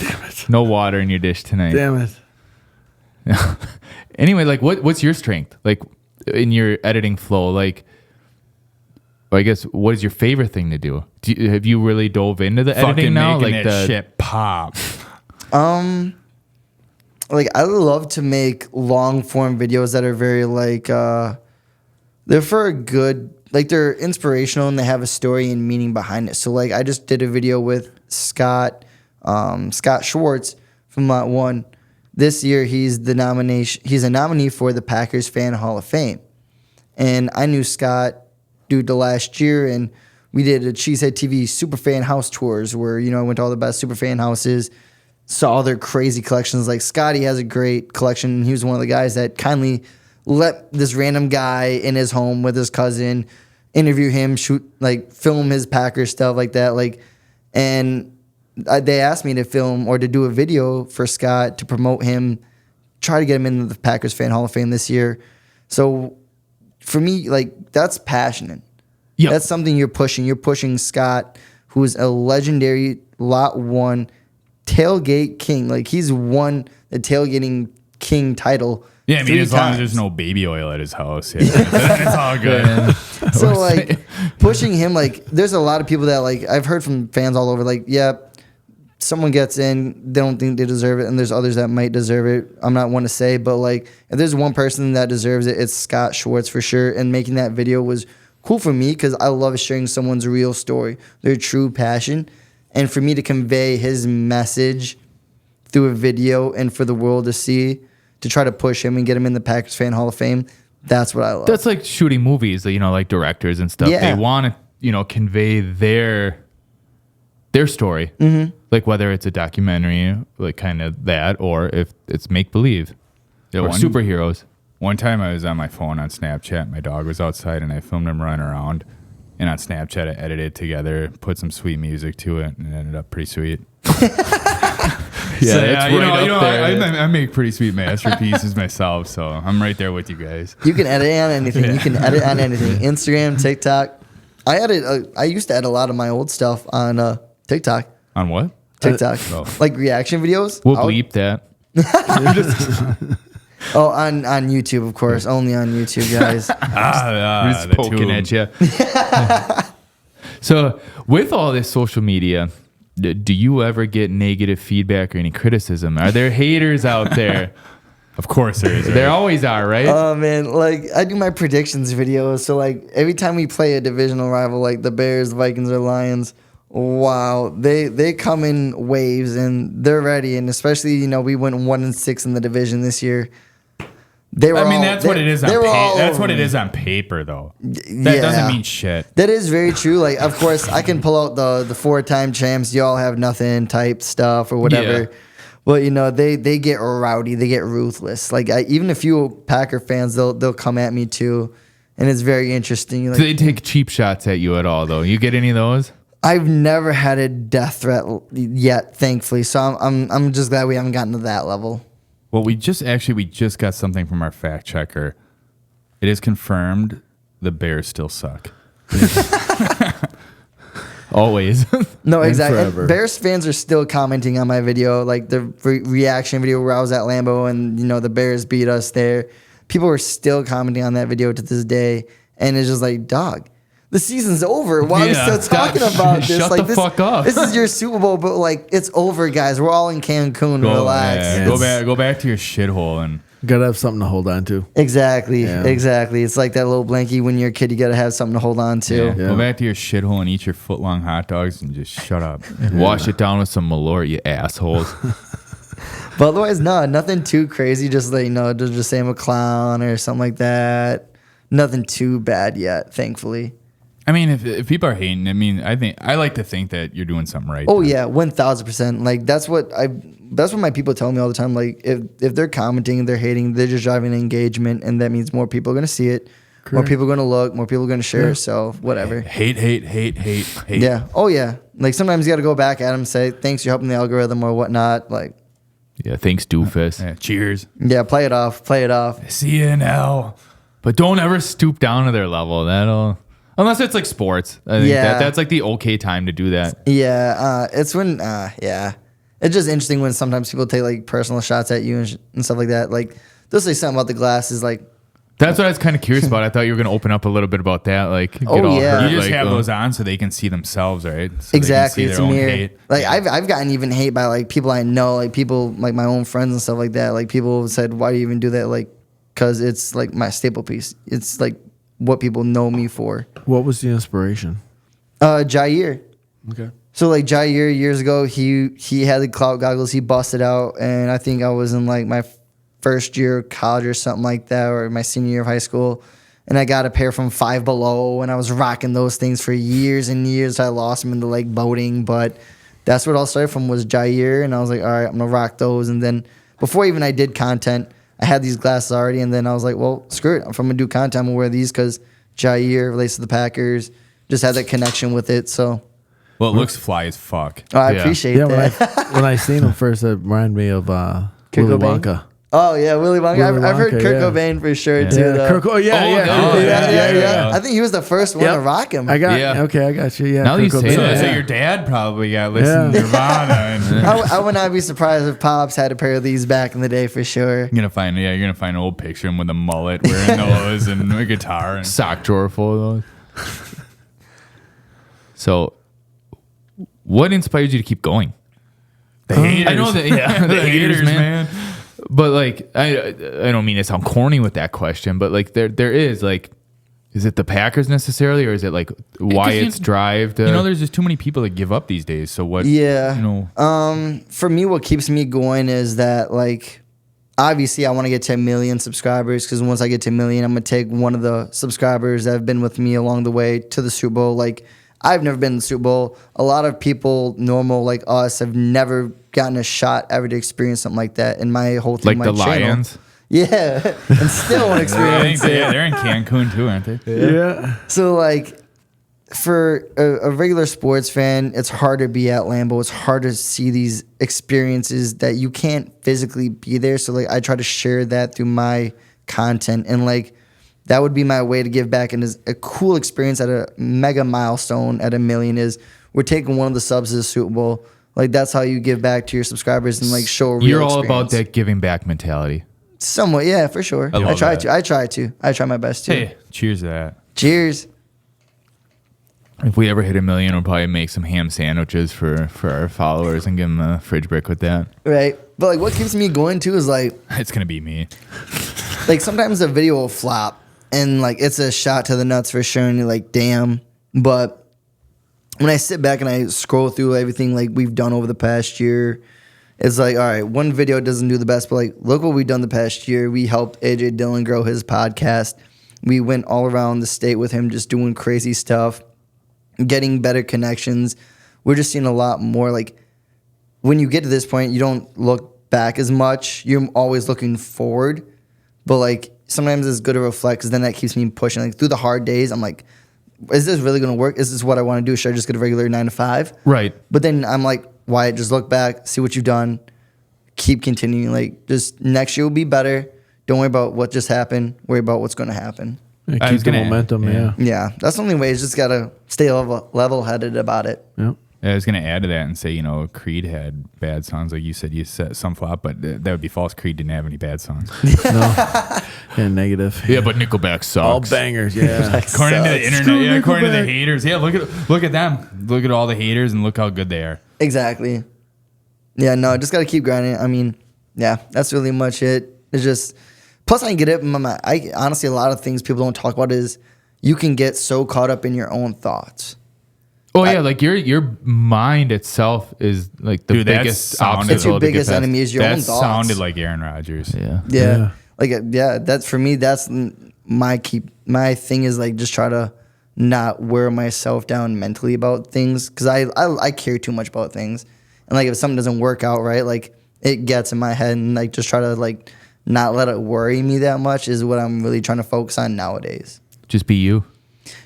No water in your dish tonight. Damn it. Anyway, like what's your strength? Like in your editing flow, like I guess what is your favorite thing to do? Have you really dove into the fucking editing now? making Like that shit pop. Like I love to make long form videos that are very like they're for a good, like they're inspirational and they have a story and meaning behind it. So like I just did a video with Scott Schwartz from Lot 1. This year he's a nominee for the Packers Fan Hall of Fame. And I knew Scott due to last year, and we did a Cheesehead TV Superfan house tours where, I went to all the best Superfan houses, saw all their crazy collections. Like Scotty has a great collection. He was one of the guys that kindly let this random guy in his home with his cousin interview him, film his Packers stuff like that. And they asked me to film or to do a video for Scott to promote him, try to get him into the Packers Fan Hall of Fame this year. So for me, that's passionate. Yep. That's something you're pushing. You're pushing Scott, who is a legendary Lot 1 tailgate king. Like he's won the tailgating king title. Yeah, I mean, 3 as long as times. there's no baby oil at his house, yeah, it's all good. So pushing him, there's a lot of people that I've heard from fans all over, someone gets in, they don't think they deserve it, and there's others that might deserve it. I'm not one to say, but if there's one person that deserves it, it's Scott Schwartz for sure. And making that video was cool for me because I love sharing someone's real story, their true passion, and for me to convey his message through a video and for the world to see, to try to push him and get him in the Packers Fan Hall of Fame. That's what I love. That's like shooting movies, like directors and stuff. Yeah. They want to, convey their story. Mm-hmm. Like whether it's a documentary, like kind of that, or if it's make believe Yeah, or superheroes. One time I was on my phone on Snapchat. My dog was outside, and I filmed him running around. And on Snapchat, I edited it together, put some sweet music to it, and it ended up pretty sweet. Yeah, it's right up there. I make pretty sweet masterpieces myself, so I'm right there with you guys. You can edit on anything. You can edit on anything. Instagram, TikTok. I used to edit a lot of my old stuff on TikTok. On what? TikTok. Oh. Like reaction videos. We'll bleep that. Oh, on YouTube, of course. Only on YouTube, guys. We're just the poking tube. at you. So, with all this social media, do you ever get negative feedback or any criticism? Are there haters out there? Of course there is. There Right? always are, right? Oh man, I do my predictions videos. So every time we play a divisional rival, like the Bears, Vikings, or Lions, wow, they come in waves and they're ready. And especially we went 1-6 in the division this year. That's what it is on paper. That's what it me. is on paper, though. That doesn't mean shit. That is very true. Of course, I can pull out the 4-time champs, y'all have nothing type stuff or whatever. Yeah. But they get rowdy, they get ruthless. Even a few Packer fans, they'll come at me too, and it's very interesting. Do they take cheap shots at you at all, though? You get any of those? I've never had a death threat yet, thankfully. So I'm just glad we haven't gotten to that level. Well, we just got something from our fact checker. It is confirmed the Bears still suck. Always. No, exactly. forever. And Bears fans are still commenting on my video, the reaction video where I was at Lambeau and the Bears beat us there. People are still commenting on that video to this day, and it's just dog, the season's over. Why are we still talking about this? Shut the fuck up. This is your Super Bowl, but it's over, guys. We're all in Cancun. Relax. Yeah, go back to your shithole and Gotta have something to hold on to. Exactly. Yeah. Exactly. It's like that little blankie when you're a kid. You gotta have something to hold on to. yeah, Yeah. go back to your shithole and eat your foot-long hot dogs and just shut up. Wash it down with some Malort, you assholes. But otherwise, no, nothing too crazy. Just just say I'm a clown or something like that. Nothing too bad yet, thankfully. I mean, if people are hating, I like to think that you're doing something right. Oh yeah, 1,000%. That's what my people tell me all the time. If they're commenting and they're hating, they're just driving engagement, and that means more people are gonna see it. more people are going to look, more people are going to share. So whatever. Hate. Yeah. Oh yeah. Like sometimes you got to go back at them and say, thanks, you're helping the algorithm or whatnot. Like, Yeah, thanks, doofus. Cheers. yeah, play it off. See you in hell. But don't ever stoop down to their level. Unless it's like sports. I think that's like the okay time to do that. Yeah. It's when, it's just interesting when sometimes people take like personal shots at you and stuff like that. Like they'll say something about the glasses, like, That's what I was kind of curious about. I thought you were going to open up a little bit about that. Like, get Oh, all yeah. hurt, You just like, have those on so they can see themselves, right? So exactly, they it's can a see their mirror. own hate. Like I've gotten even hate by like people I know, like people like my own friends and stuff like that. Like people have said, "Why do you even do that?" Like, because it's like my staple piece. It's like what people know me for. What was the inspiration? Jair. Okay. So like Jair years ago, he had the clout goggles. He busted out, and I think I was in like my first year of college or something like that, or my senior year of high school. And I got a pair from Five Below, and I was rocking those things for years and years. I lost them into like boating, but that's what all started from was Jair. And I was like, all right, I'm gonna rock those. And then before even I did content, I had these glasses already. And then I was like, well, screw it. If I'm gonna do content, I'm gonna wear these because Jair relates to the Packers. Just had that connection with it. So Well, it looks fly as fuck. I Yeah. appreciate Yeah, that. when I seen him first, it reminded me of Willy Cobain? Wonka. Oh yeah, Willy Wonka. Willy I've heard Wonka, Kurt yeah. Cobain for sure too. Yeah, Though. yeah. I think he was the first one to rock him. I got Yeah. okay. I got you. Yeah. Now that you Kurt say Cobain. that, So Yeah. your dad probably got listened to Yeah. Nirvana. And I would not be surprised if Pops had a pair of these back in the day for sure. you're gonna find an old picture of him with a mullet, wearing those, and a guitar. And sock drawer full of those. So, what inspires you to keep going? the haters. I know that, yeah, the haters, man. But like, I don't mean to sound corny with that question, but like, there is like, is it the Packers necessarily, or is it like Wyatt's drive to? There's just too many people that give up these days. So what? Yeah. You know, For me, what keeps me going is that like, obviously, I want to get to 1 million subscribers because once I get to 1 million, I'm gonna take one of the subscribers that have been with me along the way to the Super Bowl. Like, I've never been to the Super Bowl. A lot of people, normal like us, have never gotten a shot ever to experience something like that. In my whole thing, like my the channel. Lions. Yeah, and still won't I experience think it. they're in Cancun too, aren't they? Yeah. So like, for a regular sports fan, it's hard to be at Lambeau. It's hard to see these experiences that you can't physically be there. So like, I try to share that through my content, and like, that would be my way to give back. And is a cool experience at a mega milestone at 1 million is we're taking one of the subs to the Super Bowl. Like that's how you give back to your subscribers and like show a real You're all experience. about that giving back mentality. Somewhat, yeah, for sure. I love that. I try my best too. Hey, cheers to that. Cheers. If we ever hit 1 million, we'll probably make some ham sandwiches for our followers and give them a fridge brick with that. Right. But like what keeps me going too is like It's gonna be me. sometimes a video will flop and like it's a shot to the nuts for sure and you're like, damn. But when I sit back and I scroll through everything like we've done over the past year, it's like, all right, one video doesn't do the best, but like look what we've done the past year. We helped AJ Dillon grow his podcast. We went all around the state with him just doing crazy stuff, getting better connections. We're just seeing a lot more. Like when you get to this point, you don't look back as much. You're always looking forward. But like sometimes it's good to reflect because then that keeps me pushing. Like through the hard days, I'm like, is this really going to work? Is this what I want to do? Should I just get a regular 9 to 5? Right. But then I'm like, Wyatt, just look back, see what you've done, keep continuing. Like just next year will be better. Don't worry about what just happened. Worry about what's going to happen. Yeah, I keep was the gonna- momentum. yeah. Yeah. Yeah, that's the only way. Is just got to stay level-headed about it. Yep. I was gonna add to that and say, Creed had bad songs, like you said. You said some flop, but that would be false. Creed didn't have any bad songs. No. Yeah. Negative. Yeah, but Nickelback sucks. All bangers. Yeah. According to the Sucks. internet, yeah, according to the Nickelback. haters, yeah. Look at them. Look at all the haters and look how good they are. Exactly. Yeah, no, just got to keep grinding. I mean, yeah, that's really much it. It's just, plus I get it in my mind. Honestly, a lot of things people don't talk about is you can get so caught up in your own thoughts. Oh yeah, like your mind itself is like the Dude, that biggest sounded- obstacle. It's your to get biggest past. enemy is your That own thoughts. sounded like Aaron Rodgers. Yeah. Yeah. Yeah. Like, yeah, that's for me, that's my thing is like just try to not wear myself down mentally about things because I care too much about things. And like if something doesn't work out right, like it gets in my head and like just try to like not let it worry me that much is what I'm really trying to focus on nowadays. Just be you.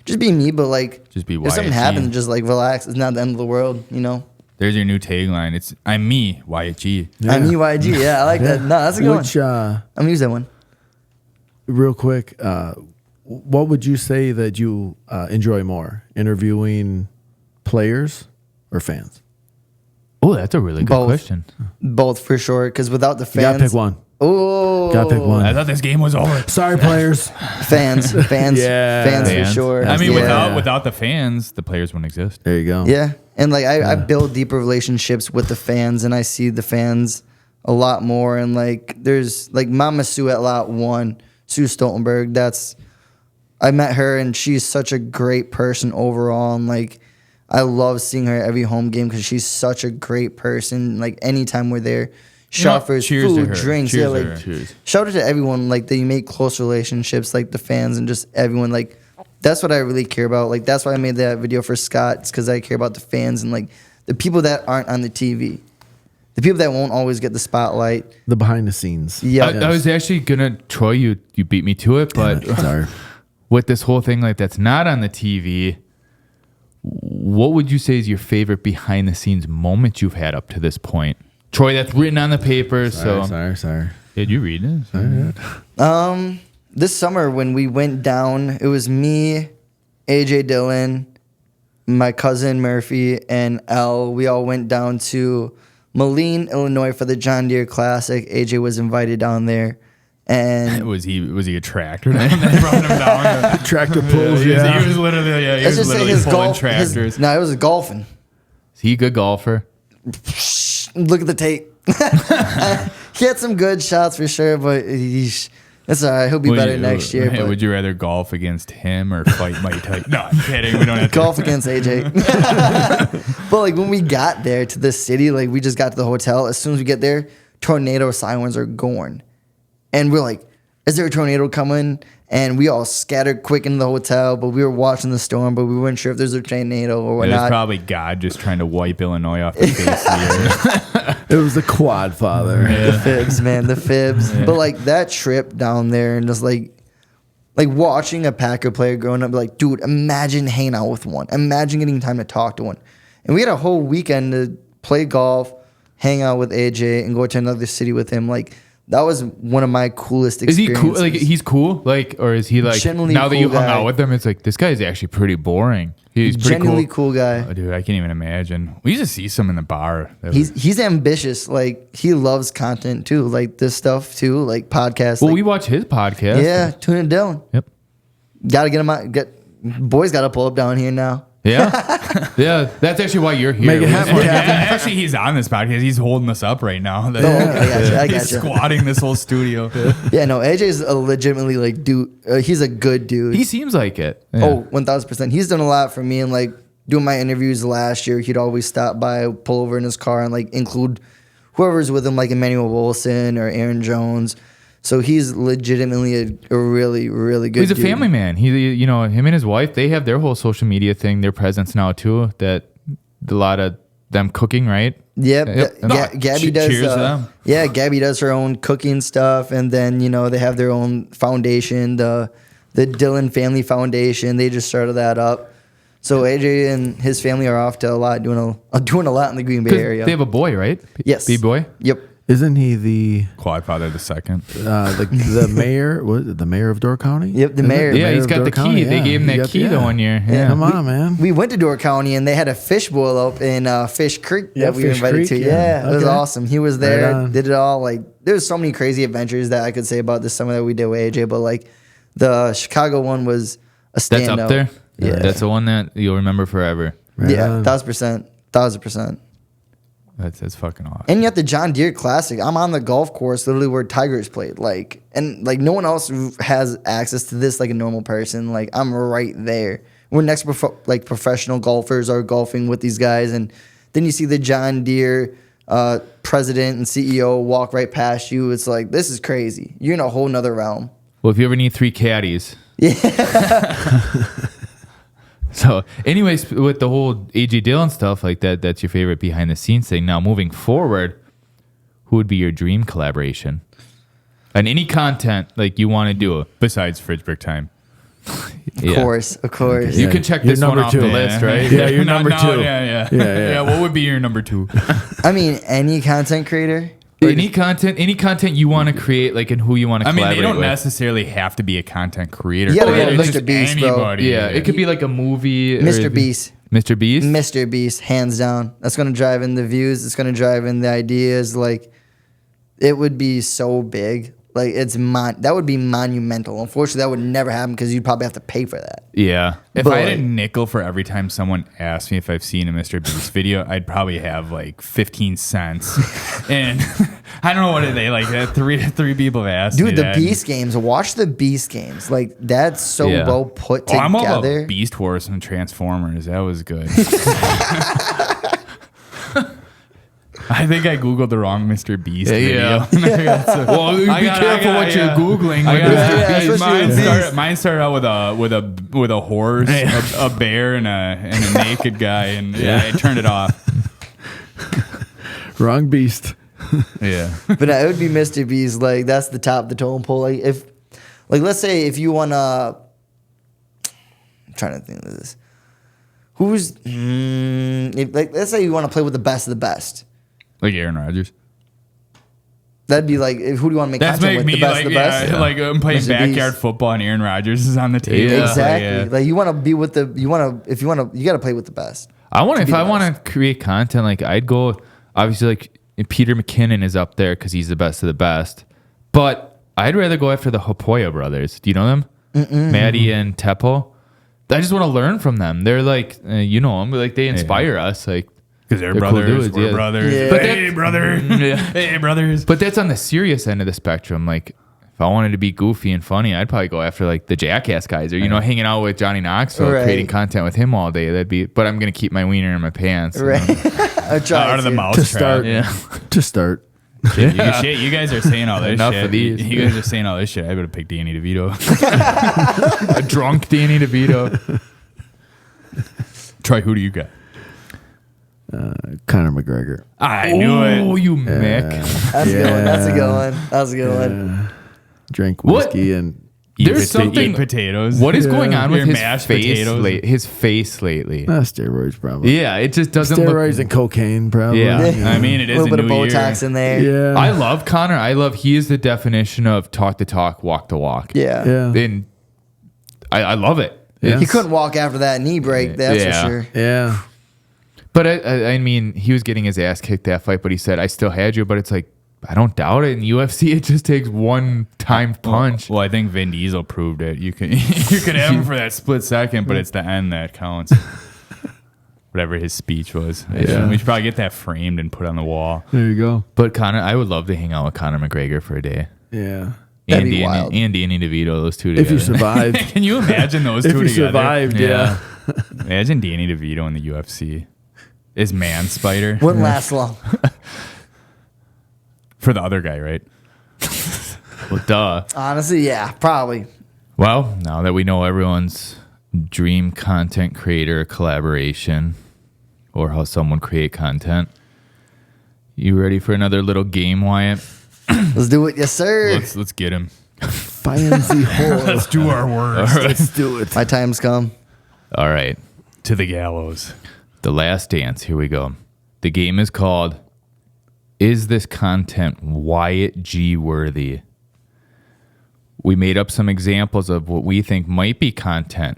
Just be me, but like, Just be if Wyatt something G. happens, just like relax. It's not the end of the world, you know. There's your new tagline. It's I'm me, Wyatt G. Yeah. I'm Wyatt G. Yeah, I like that. No, that's a good Which, one. I'm gonna use that one. real quick, what would you say that you enjoy more, interviewing players or fans? Oh, that's a really good Both. question. Both for sure. Because without the You gotta fans, pick one. oh, Gotta pick one. I thought this game was over. Sorry, players. fans, Yeah. fans for Fans. sure. I mean, Yeah. without the fans, the players wouldn't exist. There you go. Yeah, and like I build deeper relationships with the fans, and I see the fans a lot more. And like there's like Mama Sue at Lot 1, Sue Stoltenberg. I met her, and she's such a great person overall. And like I love seeing her at every home game because she's such a great person. Like anytime we're there, shout for cheers to food, her. drinks, Cheers yeah, to like her. Cheers. shout out to everyone. Like that you make close relationships, like the fans and just everyone. Like that's what I really care about. Like that's why I made that video for Scott. It's because I care about the fans and like the people that aren't on the TV, the people that won't always get the spotlight. The behind the scenes. Yeah, I was actually gonna Troy. You beat me to it, but Sorry. with this whole thing like that's not on the TV, what would you say is your favorite behind the scenes moment you've had up to this point? Troy, that's written on the paper. Sorry. Did you read it? This summer when we went down, it was me, AJ Dillon, my cousin Murphy, and Elle. We all went down to Moline, Illinois for the John Deere Classic. AJ was invited down there. And Was he a tractor that brought him down? Tractor pulls, He yeah. was literally let's just say his pulling golf. tractors. No, it was golfing. Is he a good golfer? Look at the tape. He had some good shots for sure, but it's all right. He'll be better next year. But Would you rather golf against him or fight Mike Tyson? No, I'm kidding. We don't have to. golf against AJ. But like when we got there to the city, like we just got to the hotel. As soon as we get there, tornado sirens are going. And we're like, is there a tornado coming? And we all scattered quick into the hotel, but we were watching the storm, but we weren't sure if there's a tornado or It was whatnot. probably God just trying to wipe Illinois off the face of the earth. It was the quad father. The fibs, man, the fibs. But like that trip down there and just like watching a Packer player growing up, like, dude, imagine hanging out with one. Imagine getting time to talk to one. And we had a whole weekend to play golf, hang out with AJ, and go to another city with him. Like, that was one of my coolest Is he experiences. cool? Like he's cool? Like, or is he like Genuinely now that you cool hung guy. out with him? It's like this guy's actually pretty boring. He's pretty Genuinely cool. cool guy. Oh, dude, I can't even imagine. We used to see some in the bar. He's ambitious. Like, he loves content too. Like this stuff too. Like podcasts. Well, like, we watch his podcast. yeah, tune it down. Yep. Gotta get him out. Boys gotta pull up down here now. Yeah. Yeah. That's actually why you're here. Make it happen, Yeah, Captain. actually, he's on this podcast. He's holding us up right now. Okay, I He's gotcha. squatting this whole studio. Yeah, no, AJ's a legitimately like dude. He's a good dude. He seems like it. Yeah. Oh, 1000%. He's done a lot for me, and like doing my interviews last year, he'd always stop by, pull over in his car, and like include whoever's with him, like Emmanuel Wilson or Aaron Jones. So he's legitimately a really, really good. He's a dude. family man. Him and his wife, they have their whole social media thing, their presence now too. That a lot of them cooking, right? Yep. Gabby does. Cheers to them. Yeah, Gabby does her own cooking stuff, and then they have their own foundation, the Dillon Family Foundation. They just started that up. So AJ and his family are off to a lot, doing a lot in the Green Bay 'Cause area. they have a boy, right? Yes. B-boy? Yep. Isn't he the Quadfather the second. the mayor? What is it, the mayor of Door County? Yep, the Isn't it? mayor. Yeah, he's of got Door the County, key. They yeah. gave him He that got key the one year. Yeah. Yeah. Come on, man. We went to Door County and they had a fish boil up in Fish Creek Yeah, that we were Fish invited Creek, to. yeah. Yeah, it was Okay. awesome. He was there, Right on. did it all. Like, there's so many crazy adventures that I could say about this summer that we did with AJ, but like the Chicago one was a standout. That's up there? Yeah. That's the one that you'll remember forever. Right Yeah, on. 1000%. That's fucking awesome. And yet the John Deere Classic, I'm on the golf course literally where Tigers played. Like, and like no one else has access to this like a normal person. Like, I'm right there. We're next professional golfers are golfing with these guys, and then you see the John Deere president and CEO walk right past you. It's like, this is crazy. You're in a whole nother realm. Well, if you ever need 3 caddies. Yeah. So, anyways, with the whole AJ Dillon stuff like that, that's your favorite behind the scenes thing. Now, moving forward, who would be your dream collaboration? And any content like you want to do besides Fridge Brick Time? Of course. You can check this one number off two. the list, right? Yeah, you're number two. Yeah. What would be your number 2? I mean, any content creator. Any content you want to create, like, and who you want to I mean, collaborate they don't with. necessarily have to be a content creator. You gotta go It's Mr. just Beast, bro. anybody. Yeah, it could be like a movie. Mr. Beast. Mr. Beast? Mr. Beast, hands down. That's going to drive in the views. It's going to drive in the ideas. Like, it would be so big. Like, that would be monumental. Unfortunately, that would never happen because you'd probably have to pay for that. Yeah. If But, I had like- a nickel for every time someone asked me if I've seen a Mr. Beast video, I'd probably have like 15 cents. And I don't know what are they like. Three people have asked me Dude, the that. Beast games. Watch the Beast games. Like, that's so Yeah. well put Oh, I'm all together. about Beast Wars and Transformers. That was good. I think I Googled the wrong Mr. Beast Yeah. video. Well, be careful what you're Googling. with Yeah, Mr. Beast. especially Mine started out with a horse, a bear, and a naked guy, and I turned it off. Wrong beast. Yeah. But it would be Mr. Beast. Like, that's the top of the totem pole. Like, let's say if you want to. I'm trying to think of this. Let's say you want to play with the best of the best. Like Aaron Rodgers. That'd be like, who do you want to make That's content like with? me, The best like, of the best? like I'm playing Mr. backyard Beast. football and Aaron Rodgers is on the table. Yeah. Exactly. Like, you want to be with you got to play with the best. If I want to create content, like, I'd go, obviously, like, Peter McKinnon is up there because he's the best of the best. But I'd rather go after the Hopoya brothers. Do you know them? Maddie and Teppo. I just want to learn from them. They're like, you know them, like, they inspire us. Like, Because they're They're cool brothers. dudes, We're yeah. brothers. Yeah. But Hey, brother. Yeah. Hey, brothers. But that's on the serious end of the spectrum. Like, if I wanted to be goofy and funny, I'd probably go after like the Jackass guys, or hanging out with Johnny Knoxville, Right. creating content with him all day. But I'm gonna keep my wiener in my pants. Right. I try Out of the to. mouth To trap. start. Yeah. To start. You guys are saying all this Enough shit. of these. You guys are saying all this shit. I better pick Danny DeVito. A drunk Danny DeVito. Troy, who do you got? Conor McGregor. I knew it. Oh, you Mick. That's a good one. That's a good one. That's a good one. Drank What? whiskey and There's something. Eat potatoes. What is going on with Your his mashed face? potatoes. His face lately. steroids probably. Yeah, it just doesn't Steroids look. and cocaine probably. Yeah. I mean, it A is little a bit of new Botox year. in there. Yeah. I love Connor. He is the definition of talk to talk, walk to walk. Yeah. Yeah. And I love it. Yeah. He couldn't walk after that knee break. That's Yeah. for sure. Yeah. But I mean, he was getting his ass kicked that fight, but he said, I still had you. But it's like, I don't doubt it. In UFC, it just takes one time punch. Well, I think Vin Diesel proved it. You can have him for that split second, but it's the end that counts. Whatever his speech was. Yeah. We should probably get that framed and put on the wall. There you go. But Connor, I would love to hang out with Conor McGregor for a day. Yeah. That'd be wild. And Danny DeVito, those two If together. you survived. Can you imagine those If two you together? survived, yeah. Imagine Danny DeVito in the UFC. Is Man Spider Wouldn't last long. for the other guy, right? Well, duh. Honestly, yeah, probably. Well, now that we know everyone's dream content creator collaboration or how someone create content, you ready for another little game, Wyatt? Let's do it. Yes, sir. Let's get him. Fancy hole. Let's do our worst. Let's do it. My time's come. All right. To the gallows. The Last Dance. Here we go. The game is called Is This Content Wyatt G worthy? We made up some examples of what we think might be content.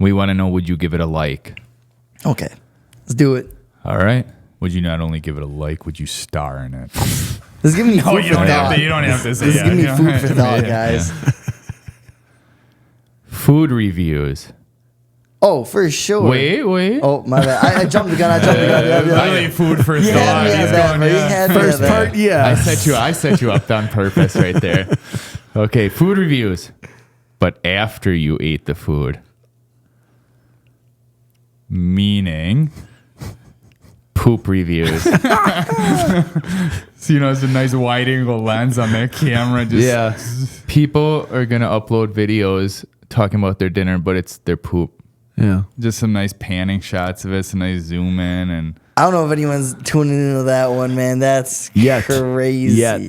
We want to know, would you give it a like? Okay. Let's do it. All right. Would you not only give it a like, would you star in it? This is giving me food you for don't have thought. to. You don't have to say This is giving me food for thought, Yeah. guys. Food reviews. Oh, for sure. Wait. Oh, my bad. I jumped the gun. Yeah. Really food for You had thought. me at He's that, going, bro. You yeah. had me First at that. part, yeah. I set you up on purpose right there. Okay, food reviews. But after you ate the food. Meaning, Poop reviews. so, it's a nice wide angle lens on that camera. Just People are going to upload videos talking about their dinner, but it's their poop. Yeah. Just some nice panning shots of it, some nice zoom in, and I don't know if anyone's tuning into that one, man. That's Yet. crazy. Yet.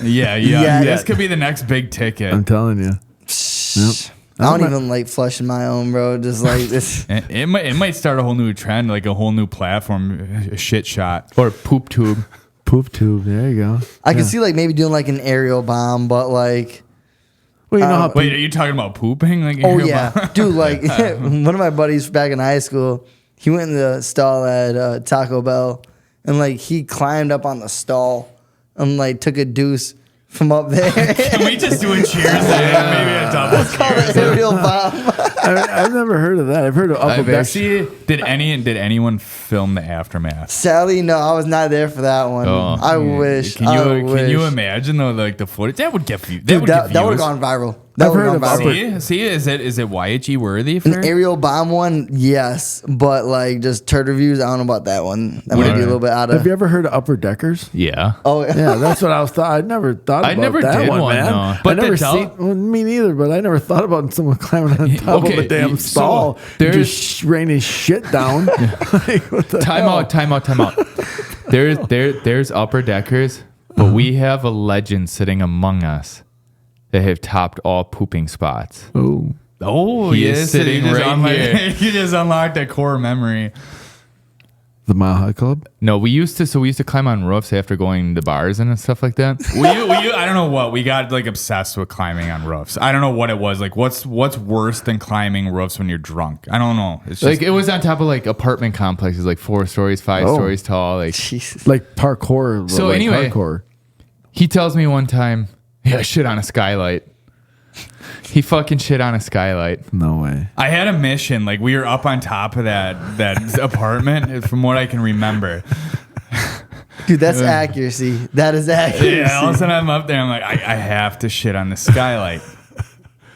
yeah. Yeah. This could be the next big ticket. I'm telling you. Psh, I don't even like flushing my own, bro. Just like this. It might start a whole new trend, like a whole new platform, a shit shot. Or poop tube. Poop tube. There you go. I can see like maybe doing like an aerial bomb, but like. Well, you know how Wait, are you talking about pooping? Like, Oh yeah, dude. Like one of my buddies back in high school, he went in the stall at Taco Bell, and like he climbed up on the stall and like took a deuce from up there. Can we just do a cheers and maybe a double It's called an aerial bomb. I've never heard of that. I've heard of upper deck. Did anyone film the aftermath? Sadly, no, I was not there for that one. Oh, I wish. Can you imagine though, like the footage that would get views? Dude, that would have gone viral. That I've would have heard gone of viral. See, is it Wyatt G worthy for An aerial bomb one, yes, but like just turtle views, I don't know about that one. That might be a little bit out of. Have you ever heard of upper deckers? Yeah. Oh Yeah, that's what I was thought. I never thought about never that did one, one, man. no. But But I never the seen well, me neither. But I never thought about someone climbing on top of Okay, a damn so stall, there's- just raining shit down. Like, what the Time hell? out. There's upper deckers, but we have a legend sitting among us that have topped all pooping spots. Oh, Oh, He yes, is sitting right here. You just unlocked a core memory. the Mile High Club. No, we used to climb on roofs after going to bars and stuff like that. I don't know what we got like obsessed with climbing on roofs. I don't know what it was. Like, what's worse than climbing roofs when you're drunk? I don't know. It's just, Like it was on top of like apartment complexes, like 4 stories, 5 Oh. stories tall. Like Jesus. Like parkour. So like anyway- hardcore. he tells me one time, yeah, shit on a skylight. He fucking shit on a skylight. No way. I had a mission. Like we were up on top of that apartment, from what I can remember. Dude, that's accuracy. That is accuracy. Yeah, all of a sudden I'm up there. I'm like, I have to shit on the skylight.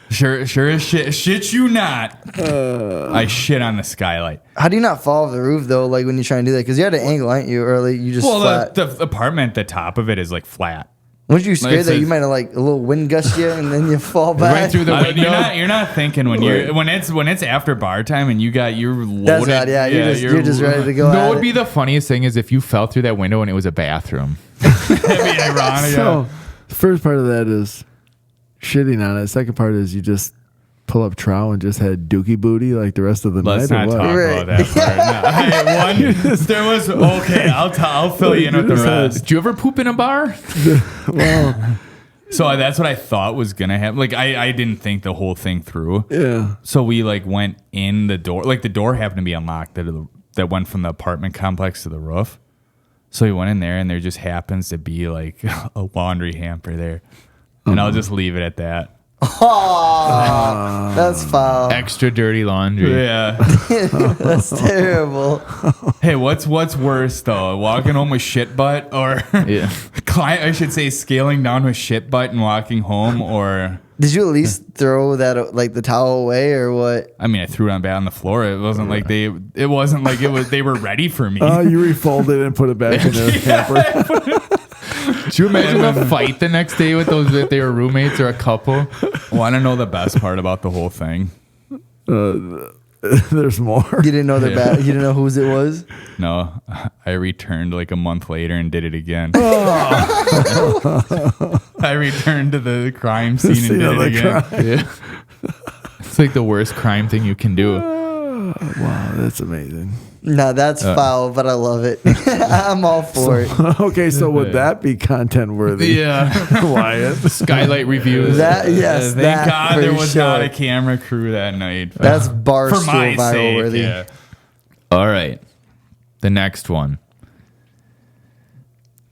Sure as shit you not. I shit on the skylight. How do you not fall off the roof though? Like when you're trying to do that, because you're at an angle, aren't you? Or like you just Well, flat. the apartment, the top of it is like flat. Weren't you scared it's that a- you might have like a little wind gust you and then you fall back? Right through the window. You're not thinking when it's after bar time and you're loaded. That's right. Yeah, you're just ready to go. No, at what would it. be the funniest thing is if you fell through that window and it was a bathroom. That'd be ironic. So the first part of that is shitting on it. Second part is you just pull up trow and just had dookie booty like the rest of the Let's night. not or what? talk Right. about that part. No. Hey, there was okay. I'll fill you in with the rest. Did you ever poop in a bar? Well, So that's what I thought was gonna happen. Like I didn't think the whole thing through. yeah. So we like went in the door. Like the door happened to be unlocked that went from the apartment complex to the roof. So we went in there and there just happens to be like a laundry hamper there. And I'll just leave it at that. Oh, that's foul. Extra dirty laundry. Yeah. That's terrible. Hey, what's worse though? Walking home with shit butt or Yeah. I should say scaling down with shit butt and walking home, or Did you at least throw that like the towel away or what? I mean I threw it on the floor. It wasn't like they were ready for me. You refolded it and put it back in the hamper. Did you imagine a fight the next day with those if they were roommates or a couple? Want to know the best part about the whole thing? There's more. You didn't know You didn't know whose it was. No, I returned like a month later and did it again. I returned to the crime scene and Scene did of it the again. crime. Yeah. It's like the worst crime thing you can do. Wow, that's amazing. No, that's foul, but I love it. I'm all for it. Okay, so would that be content worthy? Yeah. Wyatt. Skylight reviews. That yes, Thank that God for there was sure. not a camera crew that night. That's for barstool my viral sake. worthy. Yeah. All right. The next one.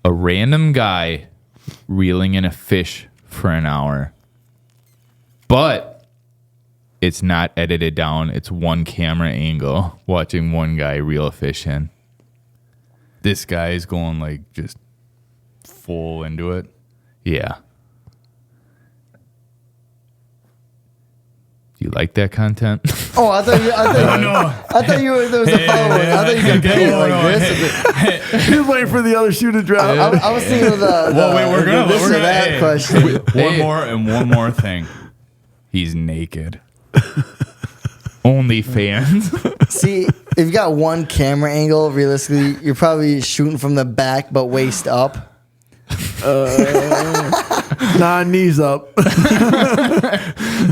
A random guy reeling in a fish for an hour. But it's not edited down. It's one camera angle watching one guy reel a fish in. This guy is going like just full into it. Yeah. Do you like that content? Oh, I thought you were there was a foul one. I thought you could pay it like this. He was waiting for the other shoe to drop. I was thinking of the we're gonna this or hey, that question. One more thing. He's naked. Only fans. See, if you got one camera angle, realistically, you're probably shooting from the back, but waist up. Nah, knees up.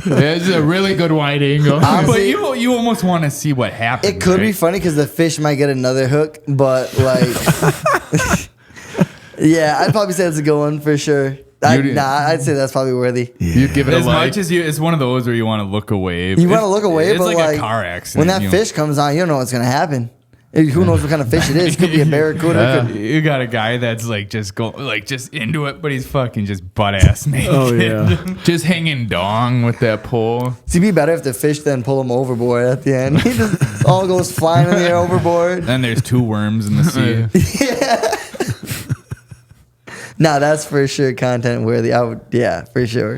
It's a really good wide angle. Honestly, But you almost want to see what happens. it could be right? funny because the fish might get another hook, but like, yeah, I'd probably say it's a good one for sure. I'd say that's probably worthy. You'd give it As a like. much as it's one of those where you want to look away. You want to look away, it's but like a car accident. when that fish comes on, you don't know what's gonna happen. Who knows what kind of fish it is? Could be a barracuda. Could, You got a guy that's like just just into it, but he's fucking just butt ass naked. Oh, yeah. Just hanging dong with that pole. it'd be better if the fish then pull him overboard at the end. He just all goes flying in the air overboard. Then there's 2 worms in the sea. Nah, that's for sure content worthy. Yeah, for sure.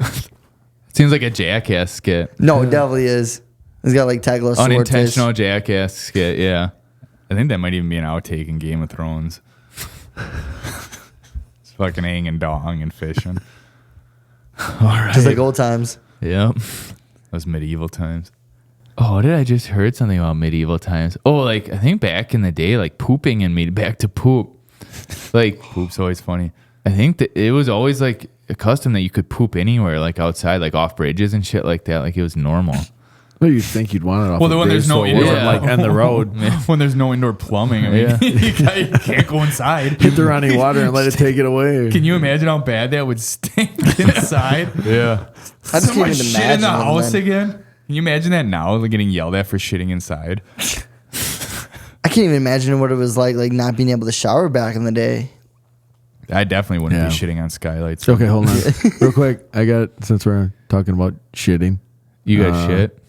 Seems like a jackass skit. No, it definitely is. He's got like Taglos swordfish. Unintentional jackass skit, yeah. I think that might even be an outtake in Game of Thrones. It's fucking hanging dong and fishing. All right. Just like old times. Yep. Those medieval times. Oh, did I just heard something about medieval times? Oh, like I think back in the day, like pooping and back to poop. Like Poop's always funny. I think that it was always like a custom that you could poop anywhere, like outside, like off bridges and shit like that. Like it was normal. Well, you'd think you'd want it off. Well, a when bridge, there's no so it wasn't yeah. like on the road. When there's no indoor plumbing, I mean, Yeah. you can't go inside. Hit the running water and let it take it away. Can you imagine how bad that would stink inside? Yeah. I just So can't much even shit imagine in the them house then. again. Can you imagine that now, like getting yelled at for shitting inside? I can't even imagine what it was like not being able to shower back in the day. I definitely wouldn't Yeah. be shitting on skylights. Okay, hold on. Real quick. Since we're talking about shitting. You got shit.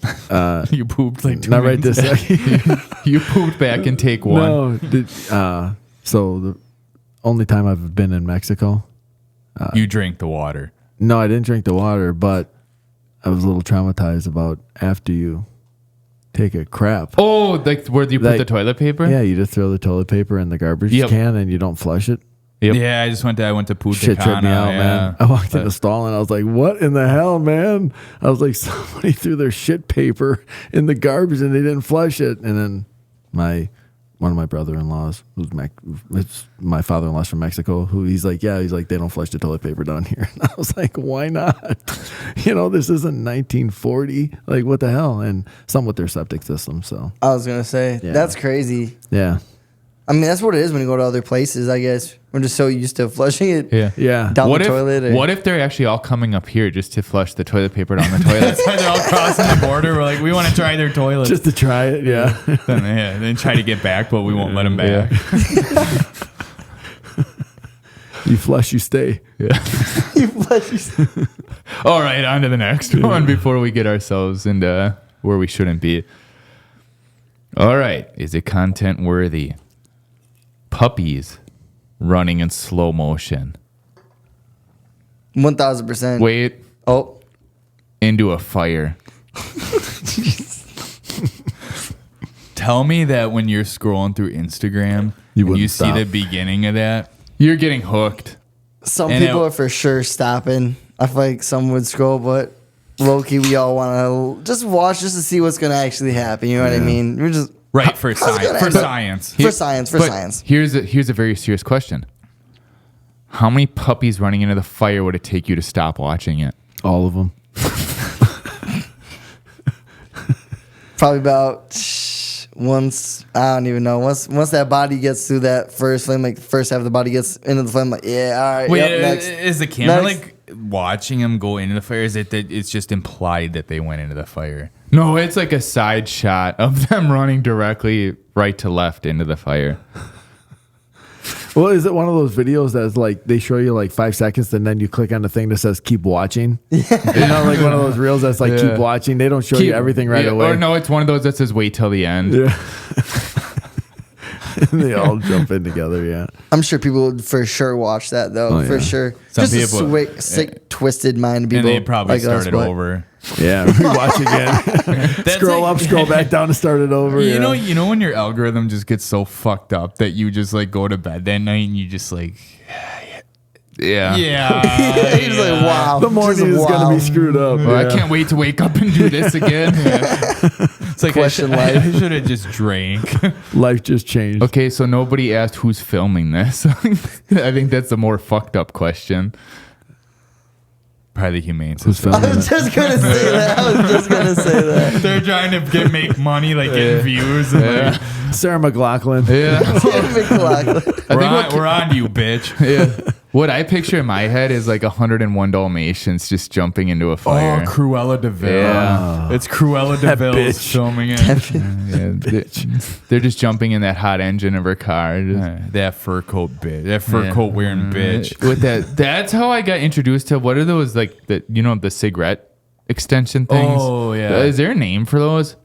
You pooped like 2 Not right minutes this second. You pooped back in take one. No. So the only time I've been in Mexico. You drank the water. No, I didn't drink the water, but I was a little traumatized about after you take a crap. Oh, like where do you put Like- the toilet paper? Yeah, you just throw the toilet paper in the garbage Yep. can and you don't flush it. Yep. Yeah, I went to Punta Shit tripped me Cana, out, yeah. man. I walked in the stall and I was like, what in the hell, man? I was like, somebody threw their shit paper in the garbage and they didn't flush it. And then one of my brother-in-laws, it's my father-in-law's from Mexico, he's like, they don't flush the toilet paper down here. And I was like, why not? This isn't 1940. Like, what the hell? And some with their septic system, so. I was gonna say Yeah. that's crazy. Yeah. I mean, that's what it is when you go to other places. I guess we're just so used to flushing it Yeah. Yeah. down What the if, toilet. Or, what if they're actually all coming up here just to flush the toilet paper down the toilet? That's why they're all crossing the border. We're like, we want to try their toilet. Just to try it, yeah. Then try to get back, but we won't let them back. You flush, you stay. you flush your- All right, on to the next one before we get ourselves into where we shouldn't be. All right, is it content worthy? Puppies running in slow motion. 1000%. Wait, Oh, into a fire. Tell me that when you're scrolling through Instagram, You and wouldn't you see stop. the beginning of that. You're getting hooked. some And people it- are for sure stopping. I feel like some would scroll, but low-key, we all want to just watch just to see what's going to actually happen. You know what I mean? We're just Right, for how's it science. gonna For end up? science. For science. For But science. Here's a very serious question. How many puppies running into the fire would it take you to stop watching it? All of them. Probably about once, I don't even know. Once that body gets through that first flame, like the first half of the body gets into the flame, like, yeah, all right, Wait, yep, next. is the camera Next. like watching them go into the fire? Is it that it's just implied that they went into the fire? No, it's like a side shot of them running directly right to left into the fire. Well, is it one of those videos that's like they show you like 5 seconds and then you click on the thing that says keep watching? Yeah. Like one of those reels that's like keep watching. They don't show you everything right away. Or no, it's one of those that says wait till the end. Yeah. And they all jump in together, yeah. I'm sure people would for sure watch that though, Oh, for yeah. sure. Some Just people- a sick, twisted mind people. And they probably like us, started but- over. Yeah, watch again. Scroll like- up, scroll back down and start it over. You yeah. know when your algorithm just gets so fucked up that you just like go to bed that night and you just like, Yeah. yeah. He's like, wow. The morning just is wow. going to be screwed up. Well, I yeah. can't wait to wake up and do this again. It's like Question I life. should have just drank. Life just changed. Okay, so nobody asked who's filming this. I think that's the more fucked up question. Probably the Humane Who's Society. filming I was just gonna say that. They're trying to make money, like getting views. And like, Sarah McLachlan. Yeah. we're on to you, bitch. Yeah. What I picture in my head is like 101 Dalmatians just jumping into a fire. Oh, Cruella DeVille. Yeah. It's Cruella DeVille bitch. filming it. They're just jumping in that hot engine of her car. That fur coat bitch. That fur coat wearing bitch. With that's how I got introduced to what are those like the cigarette extension things? Oh, yeah. Is there a name for those?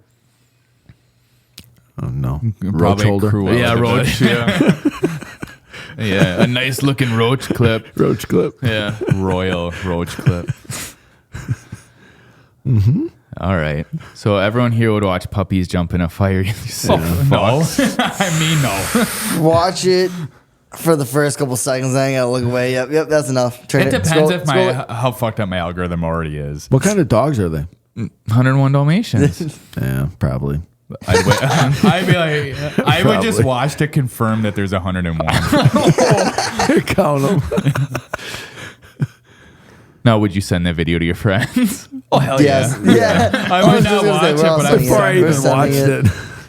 Oh no, roach Probably holder. Cruella Yeah, DeVille. roach. Yeah. Yeah, a nice looking roach clip. Roach clip. Yeah. Royal roach clip. All right. So everyone here would watch puppies jump in a fire. No. I mean, no. Watch it for the first couple seconds. Then I gotta look away. Yep, that's enough. Turn It depends scroll- how fuckked up my algorithm already is. What kind of dogs are they? 101 Dalmatians. Yeah, probably. I'd be like, I would just Probably. watch to confirm that there's 101. Count them. Now, would you send that video to your friends? Oh, hell Yes. Yeah. I was might just not gonna say, watch we're it, all but sending Before I We're even sending watched it.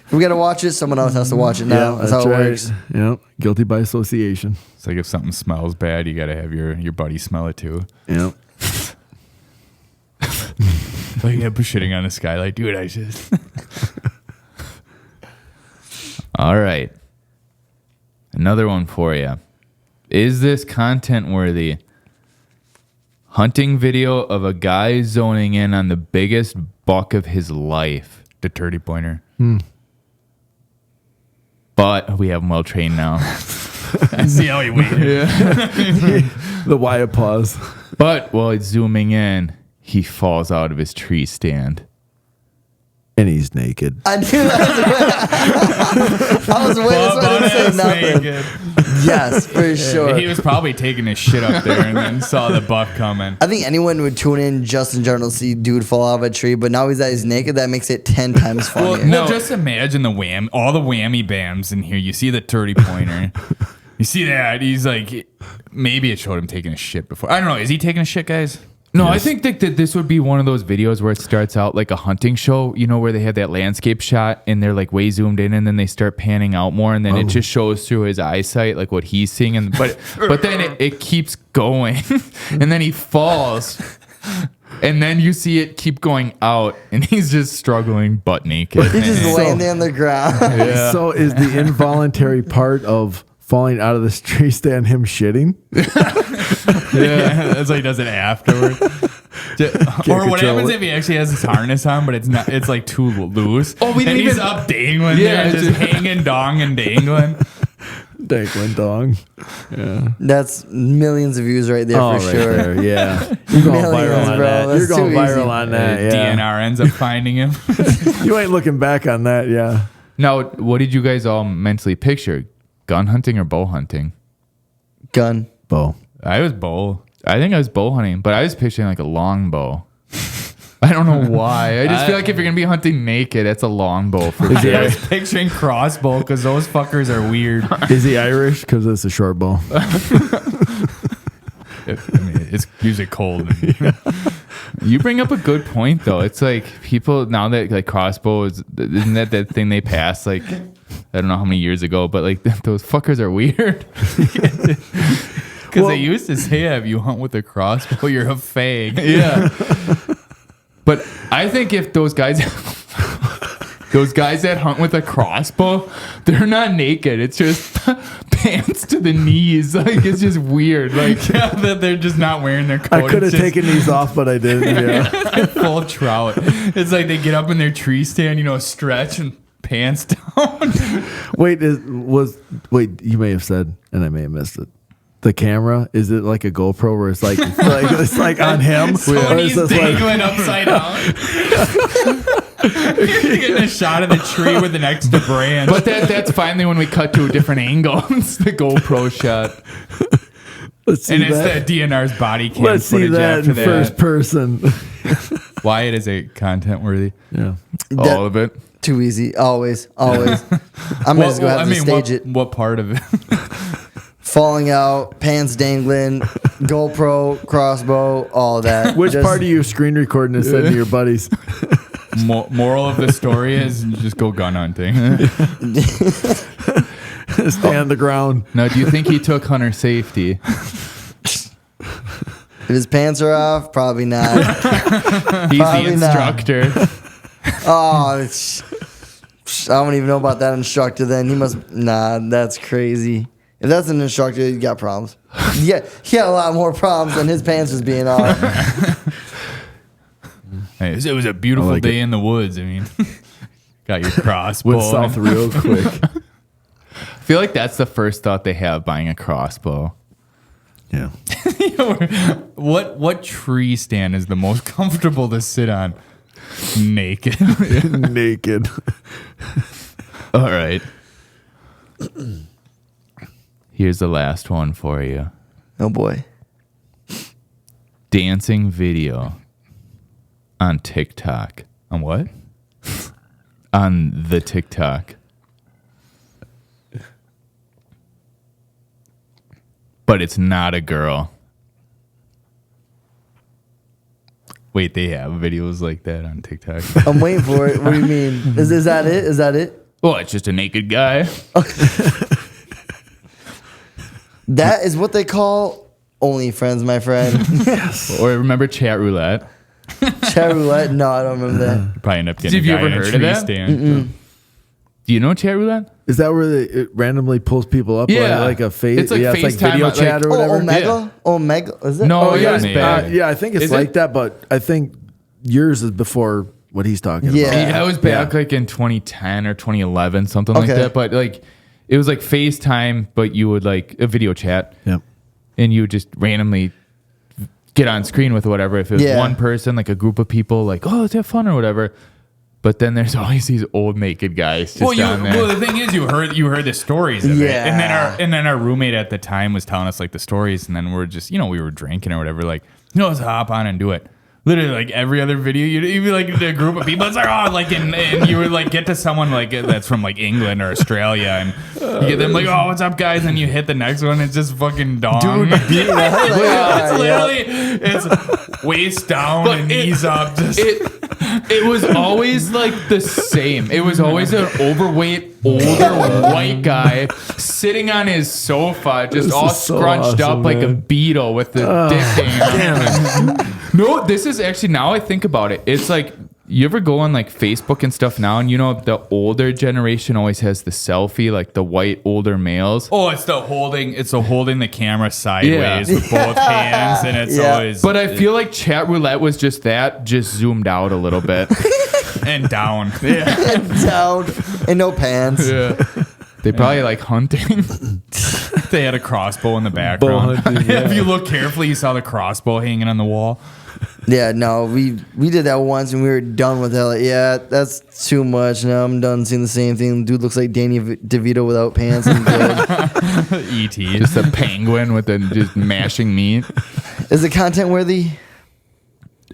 If we gotta watch it, someone else has to watch it now. That's how it works. Yeah, guilty by association. It's like if something smells bad, you got to have your buddy smell it too. Yeah. Like, yeah, shitting on the skylight. Dude, I just... All right. Another one for you. Is this content worthy? Hunting video of a guy zoning in on the biggest buck of his life. The turdy pointer. But we have him well trained now. I see how he waited. The Wyatt pause. But while he's zooming in, he falls out of his tree stand. And he's naked. I knew that. I was waiting for him to say nothing. Yes, for sure. He was probably taking his shit up there and then saw the buck coming. I think anyone would tune in just in general to see dude fall out of a tree, but now he's naked. That makes it 10 times funnier. Well, just imagine all the whammy bams in here. You see the turdy pointer. You see that? He's like, maybe it showed him taking a shit before. I don't know. Is he taking a shit, guys? No, I think that this would be one of those videos where it starts out like a hunting show, where they have that landscape shot and they're like way zoomed in and then they start panning out more and then it just shows through his eyesight like what he's seeing. But then it keeps going and then he falls and then you see it keep going out and he's just struggling butt naked. He's just laying there on the ground. Yeah. So is the involuntary part of falling out of this tree stand him shitting? Yeah, that's like he does it afterward. Or what happens if he actually has his harness on, but it's like too loose. Oh, we didn't and he's even- up dangling Yeah, there, just hanging dong and dangling. Dangling dong. That's millions of views right there Oh, for right sure. there. Yeah. You're going Millions, viral on bro. that. That's You're going too viral easy. on that. Yeah. DNR ends up finding him. You ain't looking back on that. Yeah. Now, what did you guys all mentally picture? Gun hunting or bow hunting? Gun. Bo. I was bow. I think I was bow hunting, but I was picturing like a long bow. I don't know why. I just feel like if you're gonna be hunting naked, it's a long bow for I sure. was picturing crossbow because those fuckers are weird. Is he Irish? Because it's a short bow. It's usually cold. You bring up a good point though. It's like people now that like crossbows, isn't that thing they passed like I don't know how many years ago, but like those fuckers are weird. Because they used to say, if you hunt with a crossbow, you're a fag. Yeah. But I think if those guys that hunt with a crossbow, they're not naked. It's just pants to the knees. Like it's just weird. Like that they're just not wearing their coat. I could have It's just taken these off, but I didn't. Yeah. full trout. It's like they get up in their tree stand, stretch and pants down. Wait, you may have said, and I may have missed it. The camera, is it like a GoPro where it's like it's like on him? So Or he's is this like, dangling upside down. You're getting a shot of the tree with an extra branch. but that's finally when we cut to a different angle. It's the GoPro shot. let's see and it's that. the DNR's body cam Let's see footage that after in that. first person. Wyatt is a content worthy. Yeah. All of it. Too easy. Always. I'm gonna just go have to stage it. What part of it? Falling out, pants dangling, GoPro, crossbow, all that. Which part of you screen recording is said to your buddies? Moral of the story is just go gun hunting. Stay on the ground. Now, do you think he took hunter safety? If his pants are off, probably not. He's Probably the not. instructor. Oh, I don't even know about that instructor then. He must, that's crazy. If that's an instructor, you got problems. Yeah, he had a lot more problems than his pants was being off. Hey, it was a beautiful day in the woods. I mean, got your crossbow. Went south real quick. I feel like that's the first thought they have buying a crossbow. Yeah. What tree stand is the most comfortable to sit on? Naked. Naked. All right. Here's the last one for you. Oh boy. Dancing video on TikTok. On what? On the TikTok. But it's not a girl. Wait, they have videos like that on TikTok. I'm waiting for it. What do you mean? Is that it? Is that it? Well, it's just a naked guy. That is what they call OnlyFriends, my friend. Or remember chat roulette? Chat roulette? No, I don't remember that. You probably end up getting Have you a guy ever in a heard of tree that? stand. Do you know chat roulette? Is that where it randomly pulls people up? Yeah. Like a face? It's like it's like FaceTime, video like- chat or whatever. Omega? Omega? Is it? No, Oh, yeah. yeah, Yeah, I think it's Is like it? that, but I think yours is before what he's talking Yeah. about. Yeah, it was back like in 2010 or 2011, something like Okay. that. But like, it was like FaceTime, but you would like a video chat, Yep. and you would just randomly get on screen with whatever. If it was Yeah. one person, like a group of people, like, oh, let's have fun or whatever. But then there's always these old naked guys just down there. Well, the thing is, you heard the stories of it, Yeah. and then our roommate at the time was telling us like the stories, and then we're just we were drinking or whatever, like let's hop on and do it. Literally, like every other video, you'd be like a group of people. It's like and you would like get to someone like that's from like England or Australia, and you get them like, oh, what's up, guys? And you hit the next one, it's just fucking dong. Dude, beating the hell It's out. literally it's waist down But and knees up. Just It was always like the same. It was always an overweight, older white guy sitting on his sofa, just This all is so scrunched awesome, up like a man. beetle with the dick hanging out. No, this is actually, now I think about it, it's like, you ever go on like Facebook and stuff now, and the older generation always has the selfie, like the white older males. oh, it's the holding the camera sideways Yeah. with both hands, and it's Yeah. always But I feel like chat roulette was just that, just zoomed out a little bit. and down. Down and no pants. Yeah. They probably like hunting. They had a crossbow in the background. hunting, yeah. If you look carefully, you saw the crossbow hanging on the wall. Yeah, no, we did that once and we were done with it. Like, yeah, that's too much. Now I'm done seeing the same thing. Dude looks like Danny DeVito without pants. And good. E.T. Just a penguin with just mashing meat. Is it content worthy?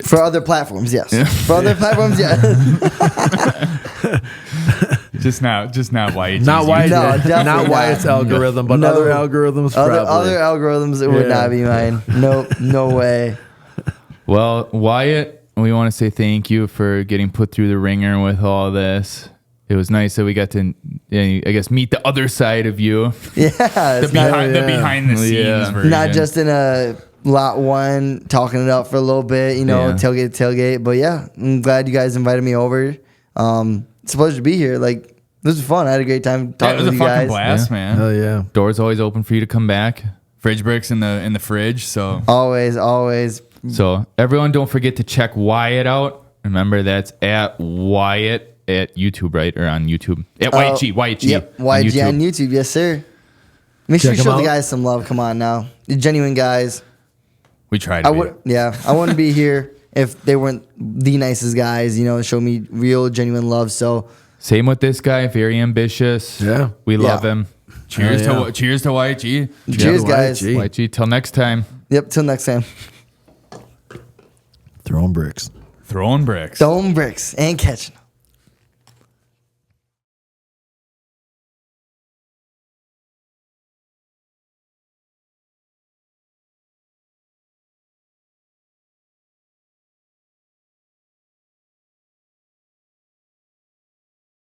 For other platforms, yes. For other platforms, yes. just not Wyatt. Not Wyatt. No, definitely not Wyatt's not. algorithm, but No. other algorithms probably. Other algorithms, it would Yeah. not be mine. Nope, no way. Well, Wyatt, we want to say thank you for getting put through the ringer with all this. It was nice that we got to, I guess, meet the other side of you. Yeah, it's not, The behind the scenes Yeah. version. not just in a lot one talking it up for a little bit, Yeah. tailgate to tailgate. But yeah, I'm glad you guys invited me over. It's a pleasure to be here. Like, this was fun. I had a great time Yeah, it talking was with a you fucking guys. blast, man. Hell yeah. Doors always open for you to come back. Fridge bricks in the fridge. So Always. So everyone, don't forget to check Wyatt out. Remember, that's at Wyatt at YouTube, right? Or on YouTube. At Wyatt G. Wyatt G. Yep, YG on YouTube. Yes, sir. Make sure Check you show 'em the out. guys some love. Come on now. You're genuine guys. we tried to I wouldn't be here if they weren't the nicest guys, show me real, genuine love. So, Same with this guy. Very ambitious. Yeah. We love Yeah. him. Cheers Hell yeah. to cheers to Wyatt G. cheers, Wyatt guys. G. Wyatt G. Till next time. Yep, till next time. Throwing bricks. Throwing bricks. Throwing bricks and catching.